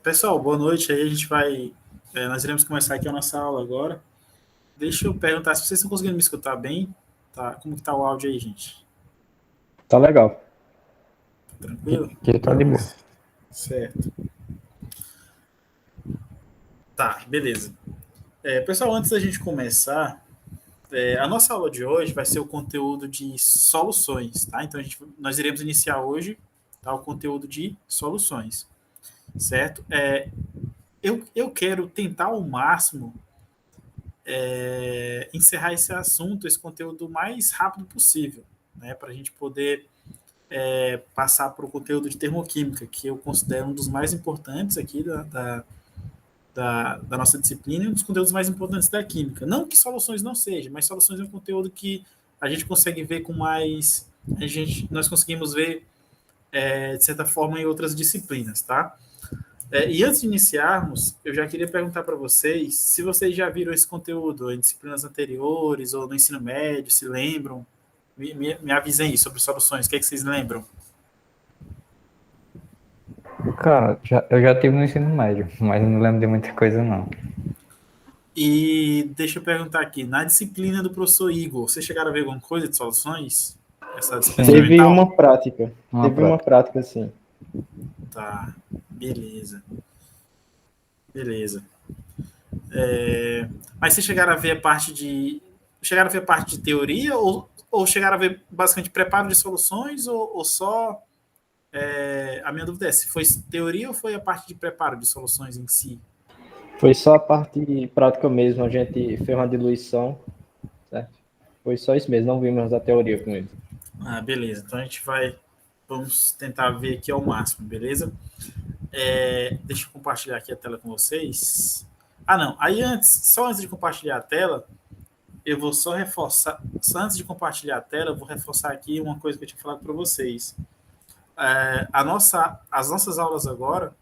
Pessoal, boa noite. Aí a gente vai. Nós iremos começar aqui a nossa aula agora. Deixa eu perguntar se vocês estão conseguindo me escutar bem. Tá? Como que tá o áudio aí, gente? Tá legal. Tranquilo? Que tá de boa. Certo. Tá, beleza. Pessoal, antes da gente começar, a nossa aula de hoje vai ser o conteúdo de soluções, tá? Então nós iremos iniciar hoje, tá, o conteúdo de soluções, certo? Eu quero tentar ao máximo encerrar esse assunto, esse conteúdo o mais rápido possível, né? Para a gente poder passar para o conteúdo de termoquímica, que eu considero um dos mais importantes aqui da nossa disciplina e um dos conteúdos mais importantes da química. Não que soluções não seja, mas soluções é um conteúdo que a gente consegue ver com mais. Nós conseguimos ver, de certa forma, em outras disciplinas, tá? E antes de iniciarmos, eu já queria perguntar para vocês se vocês já viram esse conteúdo em disciplinas anteriores ou no ensino médio, se lembram. Me avisem aí sobre soluções. O que é que vocês lembram? Cara, eu já tive no ensino médio, mas não lembro de muita coisa, não. E deixa eu perguntar aqui, na disciplina do professor Igor, vocês chegaram a ver alguma coisa de soluções? Essa disciplina Sim, Teve experimental? uma prática. uma Teve uma prática. prática, sim. Tá, beleza. Beleza. Mas vocês chegaram a ver a parte de. Chegaram a ver a parte de teoria ou chegaram a ver basicamente preparo de soluções ou só. A minha dúvida é se foi teoria ou foi a parte de preparo de soluções em si? Foi só a parte prática mesmo. A gente fez uma diluição, certo? Foi só isso mesmo, não vimos a teoria com ele. Ah, beleza. Então a gente vai. Vamos tentar ver aqui ao máximo, beleza? Deixa eu compartilhar aqui a tela com vocês. Ah, não. Aí só antes de compartilhar a tela, eu vou só reforçar. Só antes de compartilhar a tela, eu vou reforçar aqui uma coisa que eu tinha falado para vocês. As nossas aulas agora,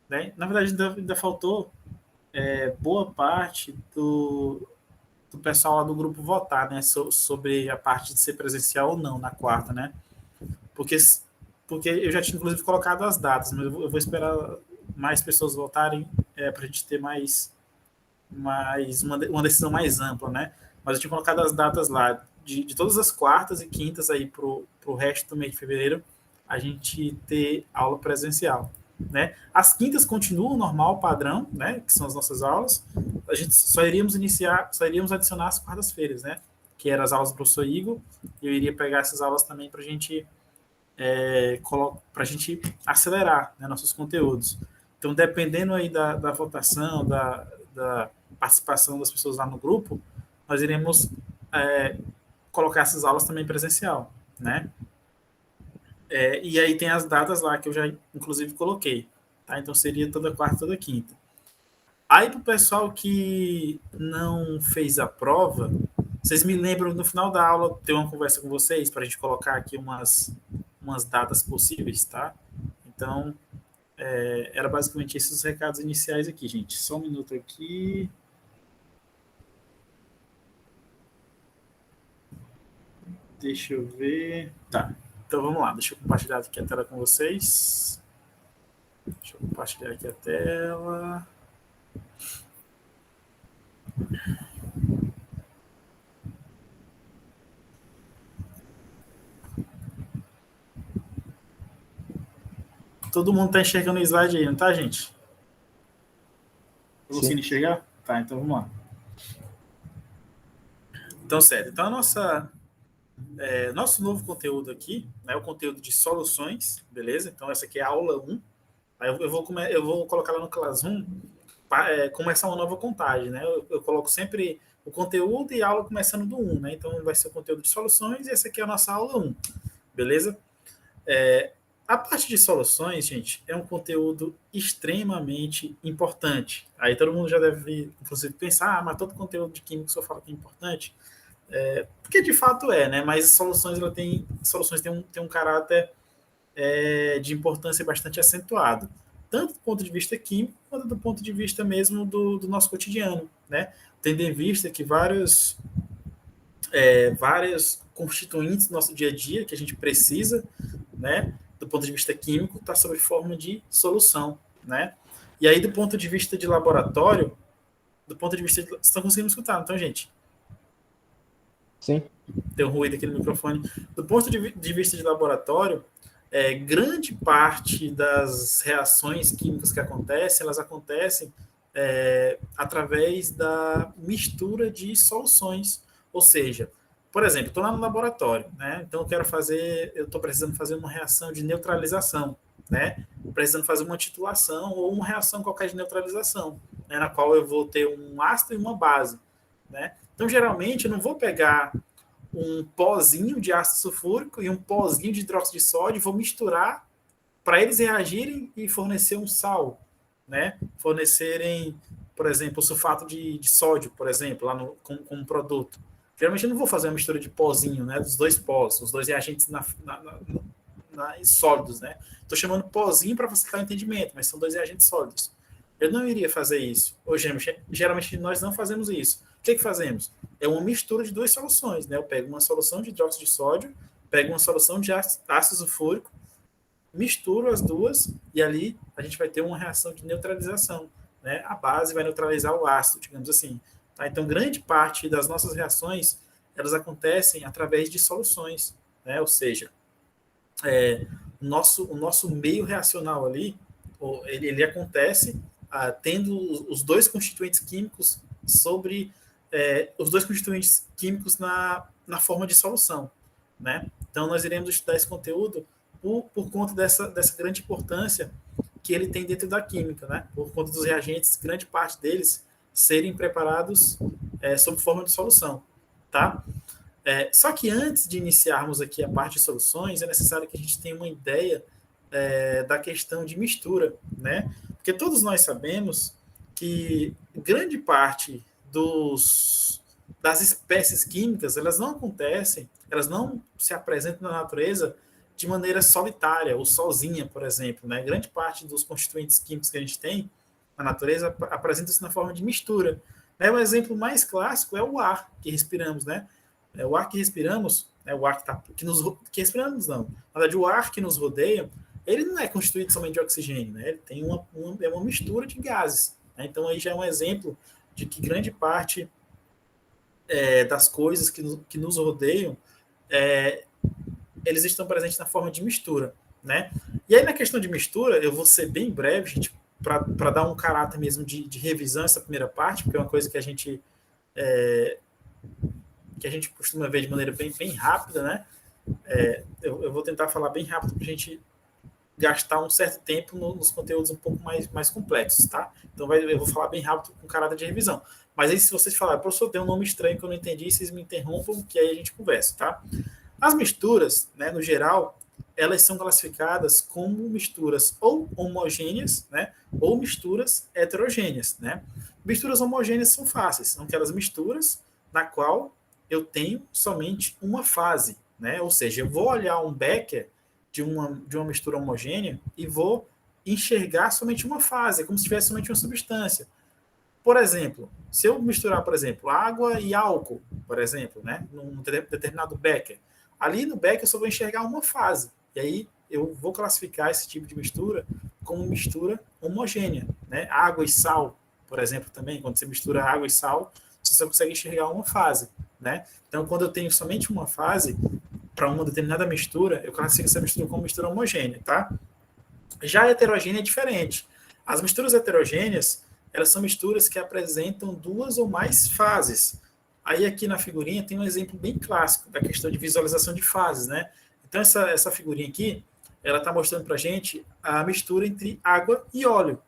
né? Na verdade, ainda faltou boa parte do pessoal lá do grupo votar, né? Sobre a parte de ser presencial ou não na quarta, né? Porque, porque eu já tinha inclusive colocado as datas, mas eu vou esperar mais pessoas votarem para a gente ter uma decisão mais ampla, né? Mas eu tinha colocado as datas lá de todas as quartas e quintas aí pro resto do mês de fevereiro a gente ter aula presencial, né? As quintas continuam normal, padrão, né? Que são as nossas aulas. A gente só iríamos adicionar as quartas-feiras, né? Que eram as aulas do professor Igor. E eu iria pegar essas aulas também para a gente acelerar, né, nossos conteúdos. Então, dependendo aí da votação, da participação das pessoas lá no grupo, nós iremos colocar essas aulas também presencial, né? E aí tem as datas lá que eu já, inclusive, coloquei, tá? Então, seria toda quarta, toda quinta. Aí, para o pessoal que não fez a prova, vocês me lembram no final da aula ter uma conversa com vocês para a gente colocar aqui umas datas possíveis, tá? Então, era basicamente esses os recados iniciais aqui, gente. Só um minuto aqui. Deixa eu ver. Tá. Então vamos lá. Deixa eu compartilhar aqui a tela com vocês. Deixa eu compartilhar aqui a tela. Todo mundo está enxergando o slide aí, não tá, gente? Tô conseguindo enxergar? Tá, então vamos lá. Então, certo. Então, nosso novo conteúdo aqui, né, o conteúdo de soluções, beleza? Então, essa aqui é a aula 1. Aí eu vou colocar lá no Classroom começar uma nova contagem, né? Eu coloco sempre o conteúdo e a aula começando do 1, né? Então, vai ser o conteúdo de soluções e essa aqui é a nossa aula 1, beleza? A parte de soluções, gente, é um conteúdo extremamente importante. Aí todo mundo já deve, inclusive, pensar, mas todo conteúdo de química só fala que é importante. Porque de fato né? Mas soluções têm um caráter de importância bastante acentuado, tanto do ponto de vista químico, quanto do ponto de vista mesmo do nosso cotidiano, né? Tendo em vista que vários constituintes do nosso dia a dia que a gente precisa, né? do ponto de vista químico, está sob forma de solução, né? E aí, do ponto de vista de laboratório, do ponto de vista de... Vocês estão conseguindo escutar, então, gente? Sim. Tem um ruído aqui no microfone. Do ponto de vista de laboratório, grande parte das reações químicas que acontecem, elas acontecem através da mistura de soluções. Ou seja, por exemplo, estou lá no laboratório, né? Então eu estou precisando fazer uma reação de neutralização, né? Precisando fazer uma titulação ou uma reação qualquer de neutralização, né? Na qual eu vou ter um ácido e uma base, né? Então, geralmente, eu não vou pegar um pozinho de ácido sulfúrico e um pozinho de hidróxido de sódio, vou misturar para eles reagirem e fornecer um sal, né? Fornecerem, por exemplo, o sulfato de sódio, por exemplo, lá com um produto. Geralmente eu não vou fazer uma mistura de pozinho, né? Dos dois pós, os dois reagentes sólidos, né? Estou chamando pozinho para facilitar o entendimento, mas são dois reagentes sólidos. Eu não iria fazer isso. Hoje, geralmente nós não fazemos isso. O que fazemos? É uma mistura de duas soluções, né? Eu pego uma solução de hidróxido de sódio, pego uma solução de ácido sulfúrico, misturo as duas e ali a gente vai ter uma reação de neutralização, né? A base vai neutralizar o ácido, digamos assim. Tá? Então, grande parte das nossas reações, elas acontecem através de soluções, né? Ou seja, o nosso meio reacional ali, ele acontece tendo os dois constituintes químicos os dois constituintes químicos na forma de solução, né? Então, nós iremos estudar esse conteúdo por conta dessa grande importância que ele tem dentro da química, né? Por conta dos reagentes, grande parte deles serem preparados sob forma de solução, tá? Só que antes de iniciarmos aqui a parte de soluções, é necessário que a gente tenha uma ideia da questão de mistura, né? Porque todos nós sabemos que grande parte das espécies químicas, elas não acontecem, elas não se apresentam na natureza de maneira solitária ou sozinha, por exemplo, né? Grande parte dos constituintes químicos que a gente tem na natureza apresenta-se na forma de mistura. O exemplo mais clássico é o ar que respiramos, né? O ar que respiramos, o ar que respiramos não. Na verdade, o ar que nos rodeia, ele não é constituído somente de oxigênio, né? Ele tem uma mistura de gases, né? Então, aí já é um exemplo de que grande parte das coisas que nos rodeiam, eles estão presentes na forma de mistura, né? E aí, na questão de mistura, eu vou ser bem breve, gente, para dar um caráter mesmo de revisão essa primeira parte, porque é uma coisa que a gente costuma ver de maneira bem rápida, né? Eu vou tentar falar bem rápido para a gente gastar um certo tempo nos conteúdos um pouco mais complexos, tá? Então eu vou falar bem rápido com caráter de revisão. Mas aí se vocês falarem, professor, tem um nome estranho que eu não entendi, vocês me interrompam, que aí a gente conversa, tá? As misturas, né, no geral, elas são classificadas como misturas ou homogêneas, né, ou misturas heterogêneas, né? Misturas homogêneas são fáceis, são aquelas misturas na qual eu tenho somente uma fase, né? Ou seja, eu vou olhar um becker de uma mistura homogênea e vou enxergar somente uma fase, como se tivesse somente uma substância. Por exemplo, se eu misturar, por exemplo, água e álcool, por exemplo, né, num determinado becker, ali no becker eu só vou enxergar uma fase. E aí eu vou classificar esse tipo de mistura como mistura homogênea, né? Água e sal, por exemplo, também, quando você mistura água e sal, você só consegue enxergar uma fase, né? Então, quando eu tenho somente uma fase para uma determinada mistura, eu classifico essa mistura como mistura homogênea, tá? Já a heterogênea é diferente. As misturas heterogêneas, elas são misturas que apresentam duas ou mais fases. Aí aqui na figurinha tem um exemplo bem clássico da questão de visualização de fases, né? Então essa figurinha aqui, ela está mostrando para a gente a mistura entre água e óleo,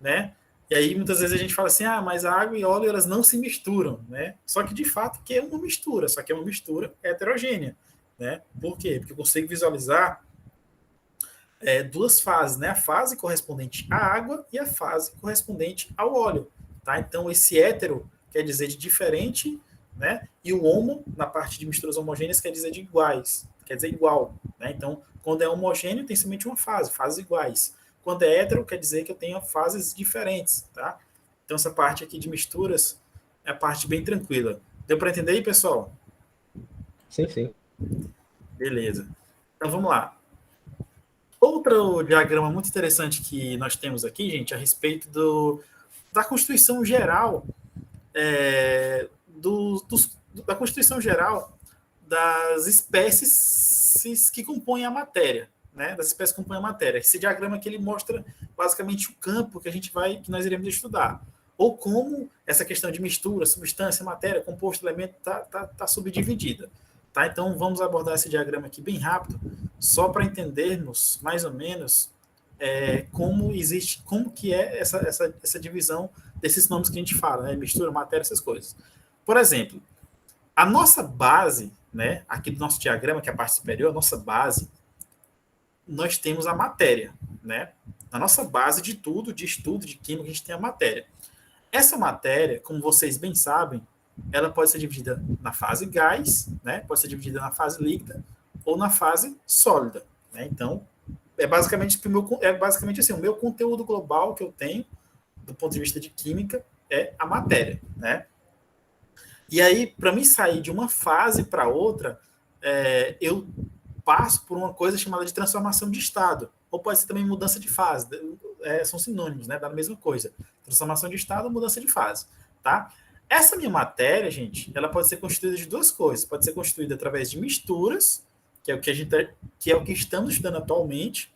né? E aí muitas vezes a gente fala assim, mas a água e óleo elas não se misturam, né? Só que de fato que é uma mistura, só que é uma mistura heterogênea, né? Por quê? Porque eu consigo visualizar duas fases, né? A fase correspondente à água e a fase correspondente ao óleo, tá? Então esse hétero quer dizer de diferente, né? E o homo, na parte de misturas homogêneas, quer dizer de iguais, quer dizer igual, né? Então, quando é homogêneo, tem somente uma fase, fases iguais. Quando é hétero, quer dizer que eu tenho fases diferentes, tá? Então, essa parte aqui de misturas é a parte bem tranquila. Deu para entender aí, pessoal? Sim, sim. Beleza. Então, vamos lá. Outro diagrama muito interessante que nós temos aqui, gente, a respeito da constituição geral, da constituição geral das espécies que compõem a matéria, né? Das espécies que compõem a matéria. Esse diagrama aqui ele mostra basicamente o campo que nós iremos estudar, ou como essa questão de mistura, substância, matéria, composto, elemento tá subdividida. Tá? Então, vamos abordar esse diagrama aqui bem rápido, só para entendermos, mais ou menos, como que é essa divisão desses nomes que a gente fala, né? Mistura, matéria, essas coisas. Por exemplo, a nossa base, né? Aqui do nosso diagrama, que é a parte superior, a nossa base, nós temos a matéria, né? A nossa base de tudo, de estudo, de química, a gente tem a matéria. Essa matéria, como vocês bem sabem, ela pode ser dividida na fase gás, né? Pode ser dividida na fase líquida ou na fase sólida, né? Então, é basicamente assim, o meu conteúdo global que eu tenho, do ponto de vista de química, é a matéria, né? E aí, para mim sair de uma fase para outra, eu passo por uma coisa chamada de transformação de estado, ou pode ser também mudança de fase, são sinônimos, né, da mesma coisa. Transformação de estado ou mudança de fase, tá? Essa minha matéria, gente, ela pode ser constituída de duas coisas. Pode ser constituída através de misturas, que é o que estamos estudando atualmente,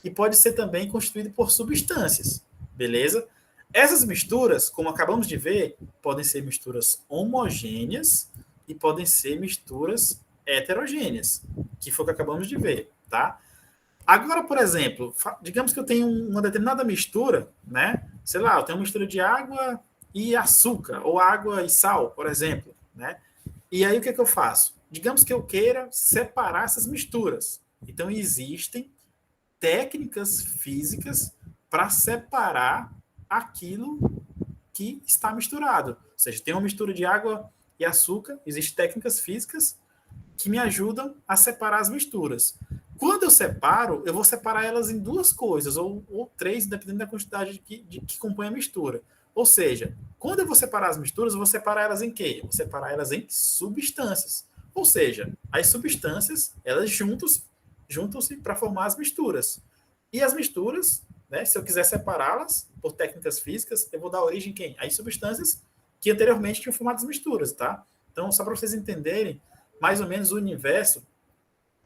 e pode ser também constituída por substâncias, beleza? Essas misturas, como acabamos de ver, podem ser misturas homogêneas e podem ser misturas heterogêneas, que foi o que acabamos de ver, tá? Agora, por exemplo, digamos que eu tenho uma determinada mistura, né? Sei lá, eu tenho uma mistura de água e açúcar, ou água e sal, por exemplo, né? E aí o que eu faço? Digamos que eu queira separar essas misturas. Então, existem técnicas físicas para separar aquilo que está misturado. Ou seja, tem uma mistura de água e açúcar, existem técnicas físicas que me ajudam a separar as misturas. Quando eu separo, eu vou separar elas em duas coisas, ou três, dependendo da quantidade que compõe a mistura. Ou seja, quando eu vou separar as misturas, eu vou separar elas em quê? Eu vou separar elas em substâncias. Ou seja, as substâncias, elas juntam-se para formar as misturas. E as misturas, né, se eu quiser separá-las por técnicas físicas, eu vou dar origem a quem? As substâncias que anteriormente tinham formado as misturas, tá? Então, só para vocês entenderem mais ou menos o universo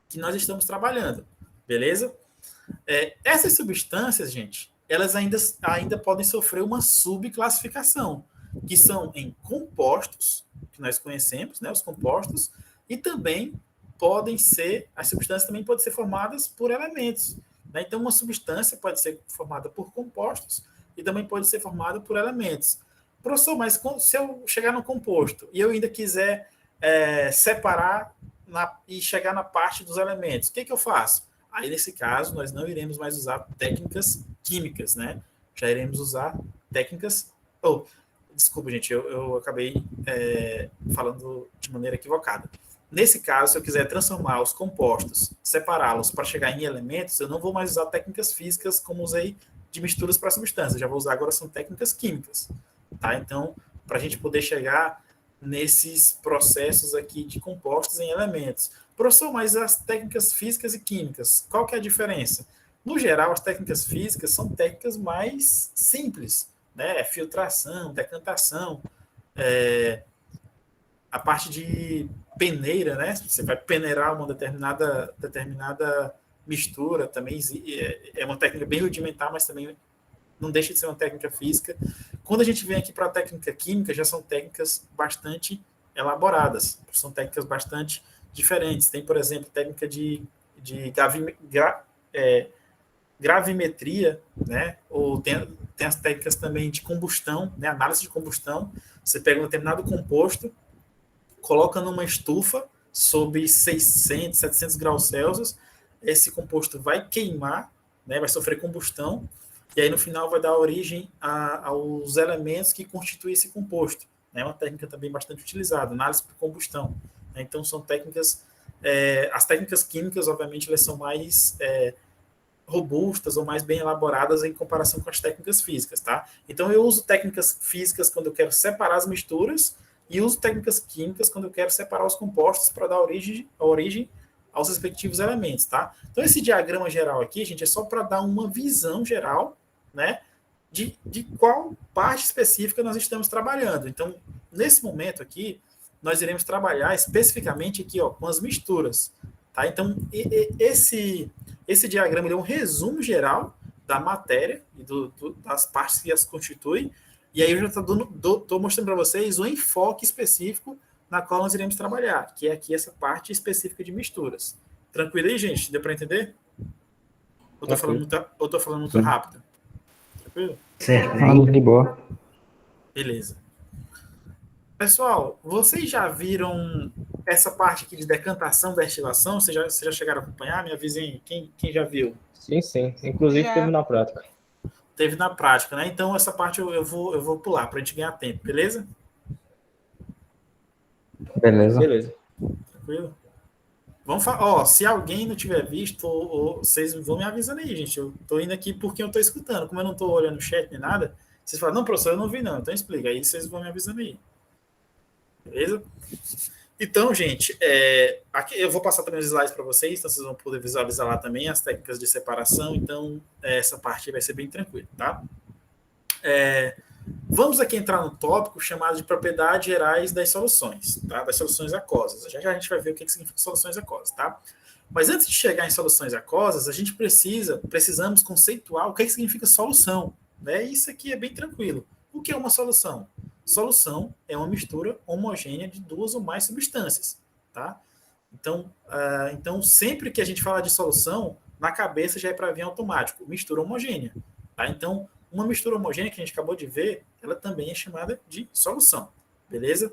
que nós estamos trabalhando, beleza? Essas substâncias, gente, elas ainda podem sofrer uma subclassificação, que são em compostos, que nós conhecemos, né, os compostos, e também as substâncias também podem ser formadas por elementos, né? Então, uma substância pode ser formada por compostos e também pode ser formada por elementos. Professor, mas se eu chegar no composto e eu ainda quiser separar e chegar na parte dos elementos, o que eu faço? Aí, nesse caso, nós não iremos mais usar técnicas químicas, né? Já iremos usar técnicas... desculpa, gente, eu acabei falando de maneira equivocada. Nesse caso, se eu quiser transformar os compostos, separá-los para chegar em elementos, eu não vou mais usar técnicas físicas como usei de misturas para substâncias. Já vou usar agora são técnicas químicas, tá? Então, para a gente poder chegar nesses processos aqui de compostos em elementos. Professor, mas as técnicas físicas e químicas, qual que é a diferença? No geral, as técnicas físicas são técnicas mais simples, né? Filtração, decantação, a parte de peneira, né? Você vai peneirar uma determinada mistura, também é uma técnica bem rudimentar, mas também não deixa de ser uma técnica física. Quando a gente vem aqui para a técnica química, já são técnicas bastante elaboradas, são técnicas bastante diferentes. Tem, por exemplo, técnica de gravimetria, né? Ou tem as técnicas também de combustão, né? Análise de combustão. Você pega um determinado composto, coloca numa estufa sob 600, 700 graus Celsius, esse composto vai queimar, né? Vai sofrer combustão, e aí no final vai dar origem aos elementos que constituem esse composto. É uma técnica também bastante utilizada, análise por combustão. Então são técnicas, as técnicas químicas, obviamente, elas são mais robustas ou mais bem elaboradas em comparação com as técnicas físicas, tá? Então eu uso técnicas físicas quando eu quero separar as misturas e uso técnicas químicas quando eu quero separar os compostos para dar origem aos respectivos elementos, tá? Então, esse diagrama geral aqui, gente, é só para dar uma visão geral, né, de qual parte específica nós estamos trabalhando. Então, nesse momento aqui, nós iremos trabalhar especificamente aqui, ó, com as misturas, tá? Então, esse diagrama é um resumo geral da matéria e das partes que as constituem, e aí eu já estou mostrando para vocês o enfoque específico na qual nós iremos trabalhar, que é aqui essa parte específica de misturas. Tranquilo aí, gente? Deu para entender? Ou estou falando muito rápido? Tranquilo? Certo. De boa. Beleza. Pessoal, vocês já viram essa parte aqui de decantação, destilação? Vocês já chegaram a acompanhar? Me avisem quem já viu. Sim. Inclusive teve na prática. Teve na prática, né? Então essa parte eu vou pular para a gente ganhar tempo, beleza? Beleza. Tranquilo? Vamos se alguém não tiver visto, vocês vão me avisando aí, gente. Eu tô indo aqui porque eu tô escutando. Como eu não tô olhando o chat nem nada, vocês falam, não, professor, eu não vi não. Então explica. Aí vocês vão me avisando aí. Beleza? Então, gente, aqui eu vou passar também os slides para vocês, então vocês vão poder visualizar lá também as técnicas de separação. Então, essa parte vai ser bem tranquila, tá? Vamos aqui entrar no tópico chamado de propriedades gerais das soluções, tá? Das soluções aquosas. Já a gente vai ver o que significa soluções aquosas, tá? Mas antes de chegar em soluções aquosas, a gente precisamos conceituar o que significa solução, né? Isso aqui é bem tranquilo. O que é uma solução? Solução é uma mistura homogênea de duas ou mais substâncias, tá? Então, sempre que a gente fala de solução, na cabeça já é para vir automático, mistura homogênea, tá? Então, uma mistura homogênea que a gente acabou de ver, ela também é chamada de solução, beleza?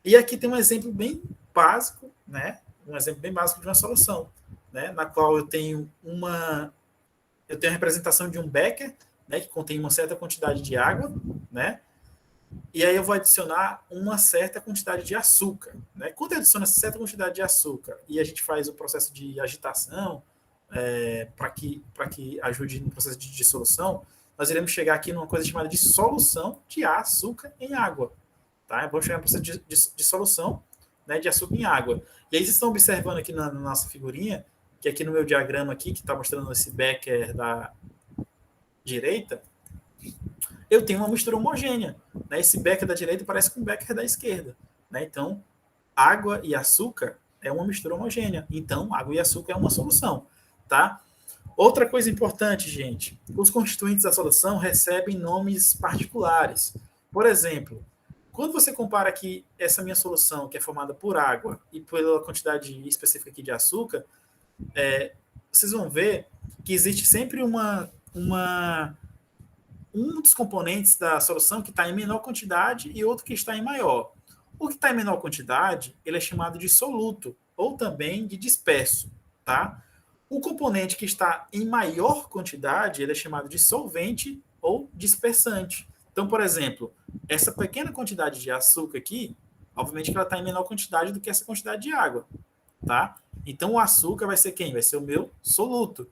E aqui tem um exemplo bem básico, né? Um exemplo bem básico de uma solução, né? Na qual eu tenho a representação de um becker, né? Que contém uma certa quantidade de água, né? E aí eu vou adicionar uma certa quantidade de açúcar, né? Quando eu adiciono essa certa quantidade de açúcar e a gente faz o processo de agitação para que ajude no processo de dissolução, nós iremos chegar aqui numa coisa chamada de solução de açúcar em água, tá? Vamos chegar no processo de solução, né, de açúcar em água. E aí vocês estão observando aqui na nossa figurinha, que aqui no meu diagrama aqui, que está mostrando esse becker da direita, eu tenho uma mistura homogênea, né? Esse becker da direita parece com o becker da esquerda, né? Então, água e açúcar é uma mistura homogênea. Então, água e açúcar é uma solução, tá? Outra coisa importante, gente, os constituintes da solução recebem nomes particulares. Por exemplo, quando você compara aqui essa minha solução, que é formada por água e pela quantidade específica aqui de açúcar, vocês vão ver que existe sempre um dos componentes da solução que está em menor quantidade e outro que está em maior. O que está em menor quantidade, ele é chamado de soluto, ou também de disperso, tá? O componente que está em maior quantidade, ele é chamado de solvente ou dispersante. Então, por exemplo, essa pequena quantidade de açúcar aqui, obviamente que ela está em menor quantidade do que essa quantidade de água, tá? Então, o açúcar vai ser quem? Vai ser o meu soluto.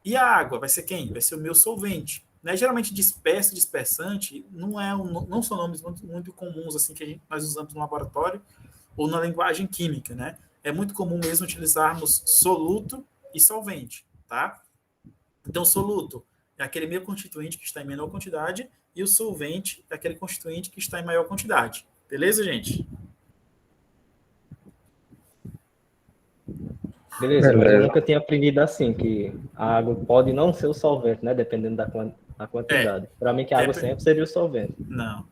E a água vai ser quem? Vai ser o meu solvente. Né? Geralmente, disperso e dispersante não são nomes muito comuns assim que nós usamos no laboratório ou na linguagem química, né? É muito comum mesmo utilizarmos soluto e solvente, tá? Então, soluto é aquele meio constituinte que está em menor quantidade e o solvente é aquele constituinte que está em maior quantidade. Beleza, gente? Beleza, mas eu nunca tinha aprendido assim, que a água pode não ser o solvente, né? Dependendo da quantidade. Para mim, que a água sempre seria o solvente. Não.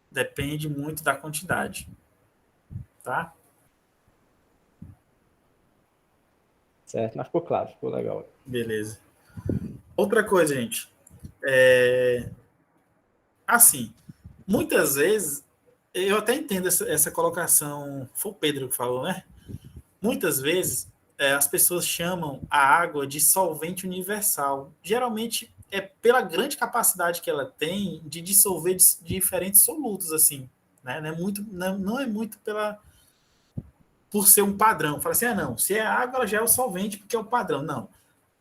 Depende muito da quantidade. Tá? Certo, mas ficou claro, ficou legal. Beleza. Outra coisa, gente. Assim, muitas vezes, eu até entendo essa colocação, foi o Pedro que falou, né? Muitas vezes, as pessoas chamam a água de solvente universal. Geralmente, é pela grande capacidade que ela tem de dissolver diferentes solutos, assim. Né? Não é muito por ser um padrão. Fala assim, não, se é água, ela já é o solvente porque é o padrão. Não.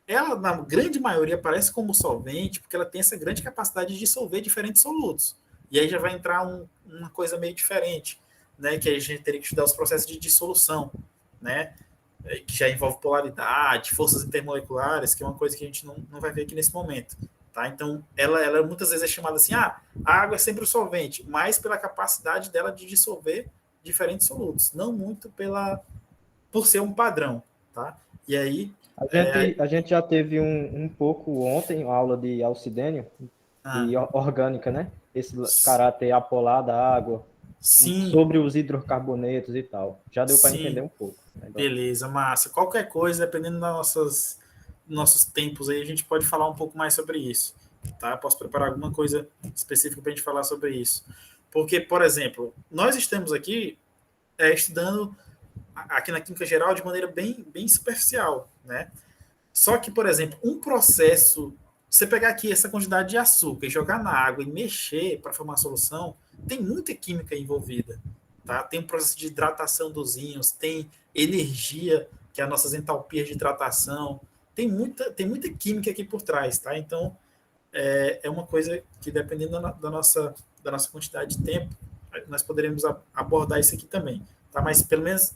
Ela, na grande maioria, aparece como solvente porque ela tem essa grande capacidade de dissolver diferentes solutos. E aí já vai entrar uma coisa meio diferente, né? Que a gente teria que estudar os processos de dissolução, né? que já envolve polaridade, forças intermoleculares, que é uma coisa que a gente não vai ver aqui nesse momento. Tá? Então, ela muitas vezes é chamada assim, a água é sempre o solvente, mas pela capacidade dela de dissolver diferentes solutos, não muito por ser um padrão. Tá? E aí... A gente já teve um pouco ontem, uma aula de Alcidênio, de orgânica, né? Esse caráter apolar da água, sim, sobre os hidrocarbonetos e tal. Já deu para entender um pouco. Beleza, massa. Qualquer coisa, dependendo dos nossos tempos aí, a gente pode falar um pouco mais sobre isso. Tá? Posso preparar alguma coisa específica para a gente falar sobre isso. Porque, por exemplo, nós estamos aqui estudando aqui na Química Geral de maneira bem superficial, né? Só que, por exemplo, um processo, você pegar aqui essa quantidade de açúcar e jogar na água e mexer para formar a solução, tem muita química envolvida, tá? Tem um processo de hidratação dos íons, tem energia, que é as nossas entalpias de hidratação, tem muita química aqui por trás, tá? Então, é uma coisa que, dependendo da nossa quantidade de tempo, nós poderemos abordar isso aqui também, tá? Mas, pelo menos,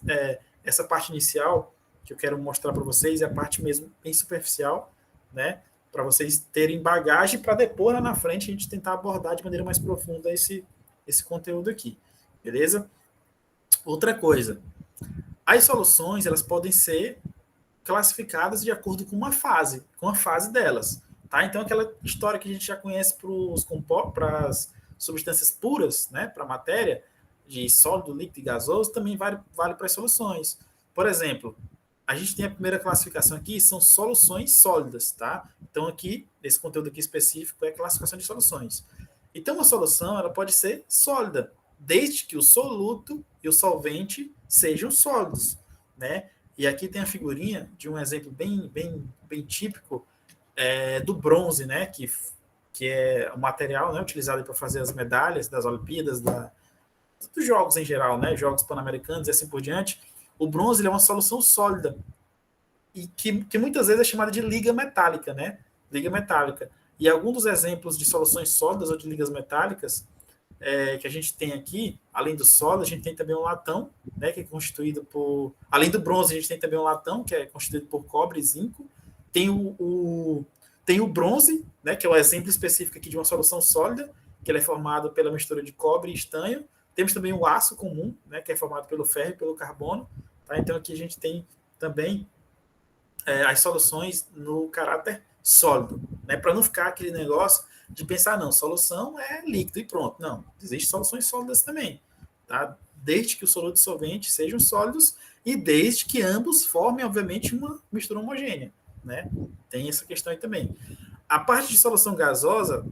essa parte inicial que eu quero mostrar para vocês é a parte mesmo bem superficial, né? Para vocês terem bagagem para depois, lá na frente, a gente tentar abordar de maneira mais profunda esse conteúdo aqui, beleza? Outra coisa, as soluções, elas podem ser classificadas de acordo com a fase delas, tá? Então, aquela história que a gente já conhece para as substâncias puras, né? Para a matéria, de sólido, líquido e gasoso, também vale para as soluções. Por exemplo, a gente tem a primeira classificação aqui, são soluções sólidas, tá? Então, aqui, esse conteúdo aqui específico é a classificação de soluções. Então, uma solução, ela pode ser sólida, desde que o soluto e o solvente sejam sólidos, né? E aqui tem a figurinha de um exemplo bem típico do bronze, né? Que é o material, né, utilizado para fazer as medalhas das Olimpíadas, dos jogos em geral, né? Jogos pan-americanos e assim por diante. O bronze ele é uma solução sólida e que muitas vezes é chamada de liga metálica, né? Liga metálica. E alguns dos exemplos de soluções sólidas ou de ligas metálicas que a gente tem aqui, além do sólido, a gente tem também um latão, né? Que é constituído por... Além do bronze, a gente tem também um latão, que é constituído por cobre e zinco. Tem o bronze, né? Que é o exemplo específico aqui de uma solução sólida, que ele é formado pela mistura de cobre e estanho. Temos também o aço comum, né, que é formado pelo ferro e pelo carbono. Tá? Então, aqui a gente tem também as soluções no caráter sólido, né, para não ficar aquele negócio de pensar, não, solução é líquido e pronto. Não, existem soluções sólidas também. Tá? Desde que o soluto e o solvente sejam sólidos e desde que ambos formem, obviamente, uma mistura homogênea. Né? Tem essa questão aí também. A parte de solução gasosa,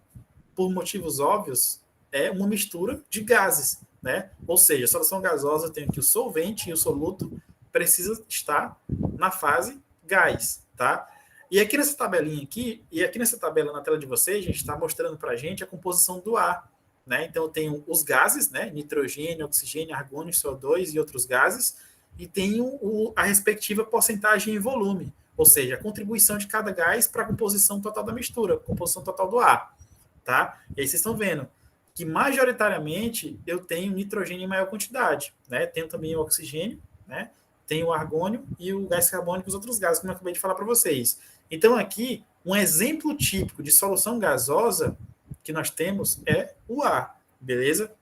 por motivos óbvios, é uma mistura de gases. Né? Ou seja, a solução gasosa tem que o solvente e o soluto precisa estar na fase gás, tá? E aqui nessa tabelinha aqui, e aqui nessa tabela na tela de vocês, a gente está mostrando para a gente a composição do ar, né? Então eu tenho os gases, né? Nitrogênio, oxigênio, argônio, CO2 e outros gases, e tenho a respectiva porcentagem e volume, ou seja, a contribuição de cada gás para a composição total da mistura, composição total do ar, tá? E aí vocês estão vendo que majoritariamente eu tenho nitrogênio em maior quantidade, né? Tenho também o oxigênio, né? Tenho o argônio e o gás carbônico e os outros gases, como eu acabei de falar para vocês. Então, aqui, um exemplo típico de solução gasosa que nós temos é o ar, beleza?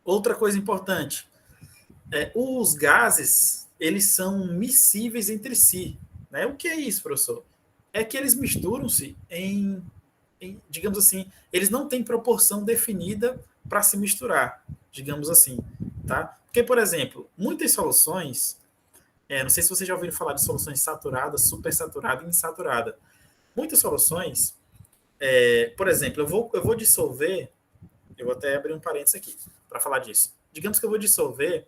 Outra coisa importante, os gases, eles são miscíveis entre si, né? O que é isso, professor? É que eles misturam-se digamos assim, eles não têm proporção definida para se misturar, digamos assim, tá? Porque, por exemplo, muitas soluções, não sei se vocês já ouviram falar de soluções saturada, supersaturada e insaturada. Muitas soluções, por exemplo, eu vou dissolver, eu vou até abrir um parênteses aqui para falar disso. Digamos que eu vou dissolver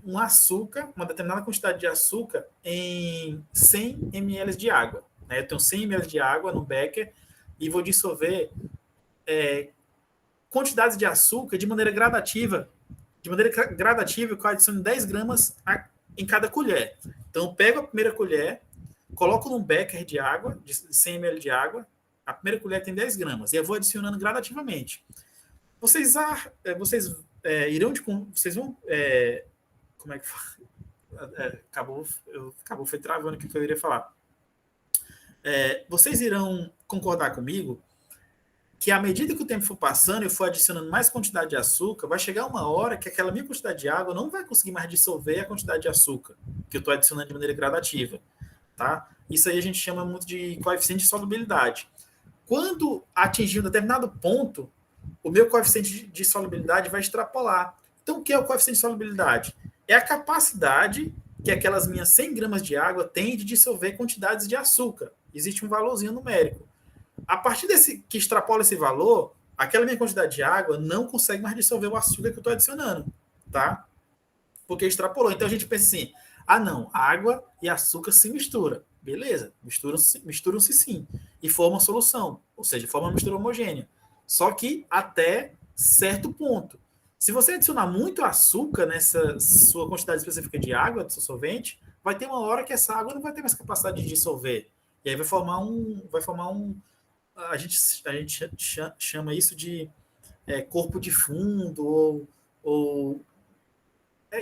um açúcar, uma determinada quantidade de açúcar em 100 ml de água. Né? Eu tenho 100 ml de água no becker e vou dissolver quantidades de açúcar de maneira gradativa, que eu adiciono 10 gramas em cada colher. Então, eu pego a primeira colher, coloco num becker de água, de 100 ml de água, a primeira colher tem 10 gramas, e eu vou adicionando gradativamente. Vocês vão, como é que fala? acabou foi travando o que eu iria falar. Vocês irão concordar comigo que à medida que o tempo for passando e eu for adicionando mais quantidade de açúcar, vai chegar uma hora que aquela minha quantidade de água não vai conseguir mais dissolver a quantidade de açúcar que eu estou adicionando de maneira gradativa, tá? Isso aí a gente chama muito de coeficiente de solubilidade. Quando atingir um determinado ponto, o meu coeficiente de solubilidade vai extrapolar. Então, o que é o coeficiente de solubilidade? É a capacidade que aquelas minhas 100 gramas de água têm de dissolver quantidades de açúcar. Existe um valorzinho numérico. A partir desse que extrapola esse valor, aquela minha quantidade de água não consegue mais dissolver o açúcar que eu estou adicionando, tá? Porque extrapolou. Então a gente pensa assim, não, água e açúcar se misturam. Beleza, misturam-se sim. E formam solução, ou seja, formam uma mistura homogênea. Só que até certo ponto. Se você adicionar muito açúcar nessa sua quantidade específica de água, do seu solvente, vai ter uma hora que essa água não vai ter mais capacidade de dissolver. E aí vai formar um a gente chama isso de corpo de fundo,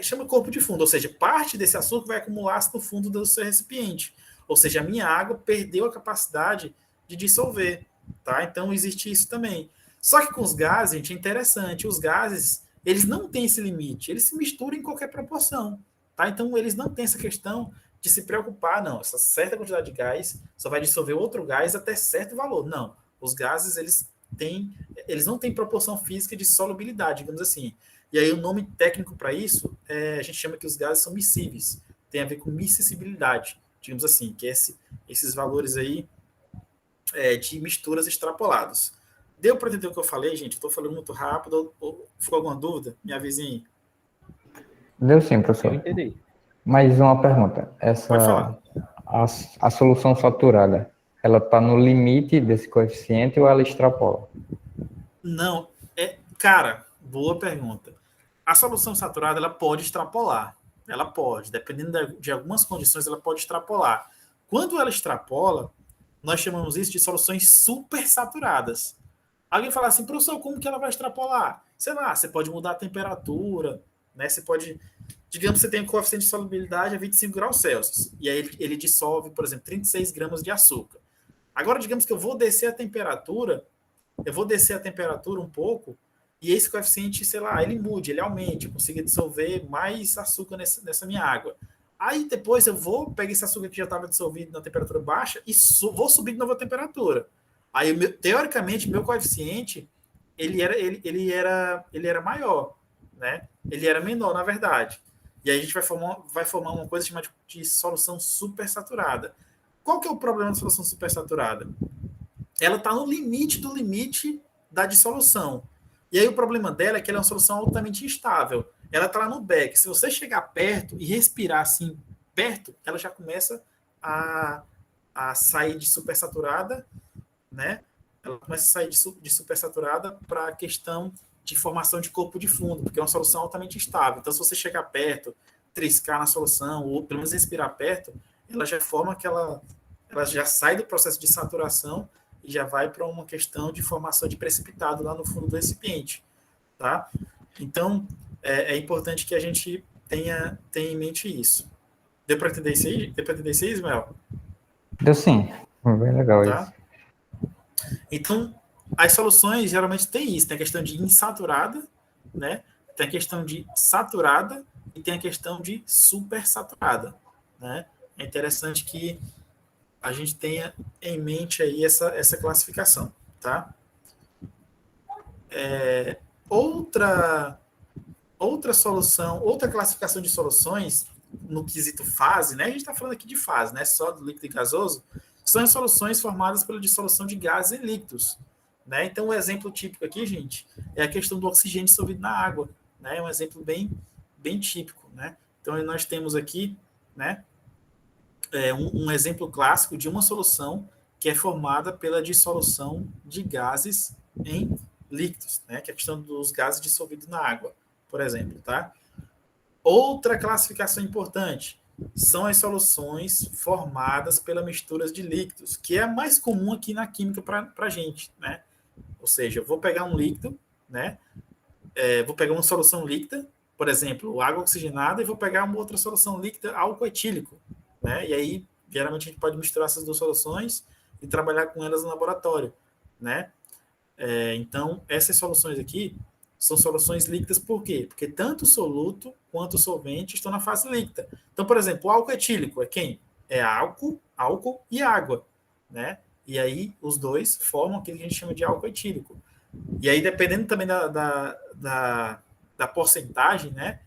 chama corpo de fundo, ou seja, parte desse açúcar vai acumular-se no fundo do seu recipiente. Ou seja, a minha água perdeu a capacidade de dissolver. Tá? Então, existe isso também. Só que com os gases, gente, é interessante. Os gases, eles não têm esse limite. Eles se misturam em qualquer proporção. Tá? Então, eles não têm essa questão de se preocupar, não. Essa certa quantidade de gás só vai dissolver outro gás até certo valor. Não. Os gases, eles não têm proporção física de solubilidade, digamos assim. E aí, o nome técnico para isso, a gente chama que os gases são miscíveis. Tem a ver com miscibilidade, digamos assim, que é esses valores aí de misturas extrapolados. Deu para entender o que eu falei, gente? Estou falando muito rápido. Ou ficou alguma dúvida? Me avise aí. Deu sim, professor. Eu entendi. Mais uma pergunta. Pode falar. A solução saturada, ela está no limite desse coeficiente ou ela extrapola? Não. Cara, boa pergunta. A solução saturada, ela pode extrapolar. Ela pode. Dependendo de algumas condições, ela pode extrapolar. Quando ela extrapola, nós chamamos isso de soluções supersaturadas. Alguém fala assim, professor, como que ela vai extrapolar? Sei lá, você pode mudar a temperatura, né? Você pode, digamos que você tem um coeficiente de solubilidade a 25 graus Celsius, e aí ele dissolve, por exemplo, 36 gramas de açúcar. Agora, digamos que eu vou descer a temperatura um pouco, e esse coeficiente, sei lá, ele mude, ele aumente, eu consiga dissolver mais açúcar nessa minha água. Aí depois eu vou pegar esse açúcar que já estava dissolvido na temperatura baixa e vou subir de nova temperatura. Aí, teoricamente, meu coeficiente ele era maior, né? Ele era menor, na verdade. E aí a gente vai formar uma coisa chamada de solução supersaturada. Qual que é o problema da solução supersaturada? Ela está no limite do limite da dissolução. E aí o problema dela é que ela é uma solução altamente instável. Ela está lá no beck. Se você chegar perto e respirar assim perto, ela já começa a sair de supersaturada, né? Ela começa a sair de supersaturada para a questão de formação de corpo de fundo, porque é uma solução altamente instável. Então, se você chegar perto, triscar na solução, ou pelo menos respirar perto, ela já forma ela já sai do processo de saturação e já vai para uma questão de formação de precipitado lá no fundo do recipiente, tá? Então, é importante que a gente tenha em mente isso. Deu para entender isso aí? Deu para entender isso aí, Ismael? Deu sim. Bem legal tá? isso. Então, as soluções geralmente tem isso. Tem a questão de insaturada, né? Tem a questão de saturada e tem a questão de supersaturada, né? É interessante que a gente tenha em mente aí essa classificação, tá? Outra solução, outra classificação de soluções no quesito fase, né? A gente está falando aqui de fase, né? Só do líquido e gasoso, são as soluções formadas pela dissolução de gases em líquidos, né? Então, o exemplo típico aqui, gente, é a questão do oxigênio dissolvido na água, né? É um exemplo bem típico, né? Então, nós temos aqui, né? Um exemplo clássico de uma solução que é formada pela dissolução de gases em líquidos, né? Que é a questão dos gases dissolvidos na água, por exemplo, tá? Outra classificação importante são as soluções formadas pela misturas de líquidos, que é a mais comum aqui na química para a gente, né? Ou seja, eu vou pegar um líquido, né? Vou pegar uma solução líquida, por exemplo, água oxigenada e vou pegar uma outra solução líquida, álcool etílico, né? E aí, geralmente, a gente pode misturar essas duas soluções e trabalhar com elas no laboratório, né? Então, essas soluções aqui são soluções líquidas por quê? Porque tanto o soluto quanto o solvente estão na fase líquida. Então, por exemplo, o álcool etílico é quem? É álcool e água, né? E aí, os dois formam aquilo que a gente chama de álcool etílico. E aí, dependendo também da porcentagem, né?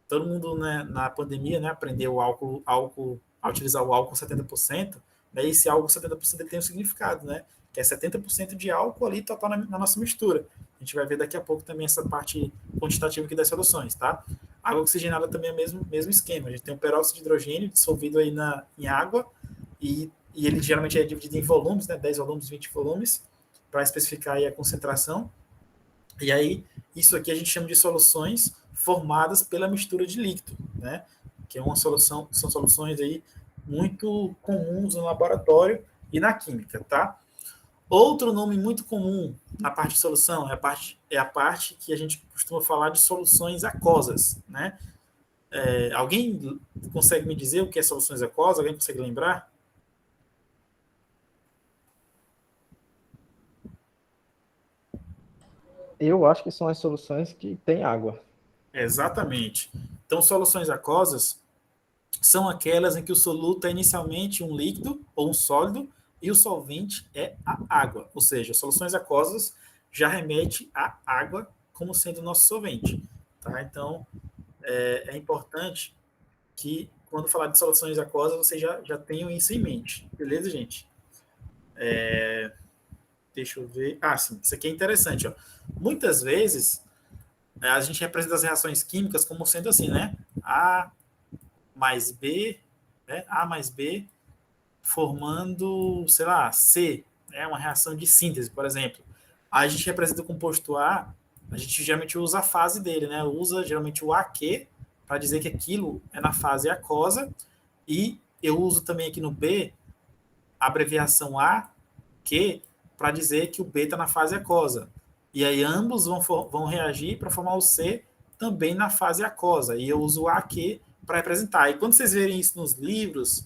Todo mundo, né, na pandemia, né, aprendeu a utilizar o álcool 70%, né? E esse álcool 70% ele tem um significado, né? Que é 70% de álcool ali total na nossa mistura. A gente vai ver daqui a pouco também essa parte quantitativa aqui das soluções, tá? A água oxigenada também é o mesmo esquema. A gente tem um peróxido de hidrogênio dissolvido aí em água e ele geralmente é dividido em volumes, né? 10 volumes, 20 volumes, para especificar aí a concentração. E aí, isso aqui a gente chama de soluções formadas pela mistura de líquido, né? Que é uma solução, são soluções aí muito comuns no laboratório e na química, tá? Outro nome muito comum na parte de solução é a parte que a gente costuma falar de soluções aquosas, né? Alguém consegue me dizer o que é soluções aquosas? Alguém consegue lembrar? Eu acho que são as soluções que têm água. Exatamente. Então, soluções aquosas são aquelas em que o soluto é inicialmente um líquido ou um sólido e o solvente é a água. Ou seja, soluções aquosas já remete à água como sendo o nosso solvente. Tá? Então, é importante que, quando falar de soluções aquosas, vocês já tenham isso em mente. Beleza, gente? Deixa eu ver. Ah, sim, isso aqui é interessante. Ó. Muitas vezes, a gente representa as reações químicas como sendo assim, né? A mais B, né? A mais B formando, sei lá, C, né? Uma reação de síntese, por exemplo. A gente representa o composto a gente geralmente usa a fase dele, né? Usa geralmente o AQ para dizer que aquilo é na fase aquosa, e eu uso também aqui no B a abreviação AQ para dizer que o B está na fase aquosa. E aí ambos vão reagir para formar o C também na fase aquosa. E eu uso o AQ para representar. E quando vocês verem isso nos livros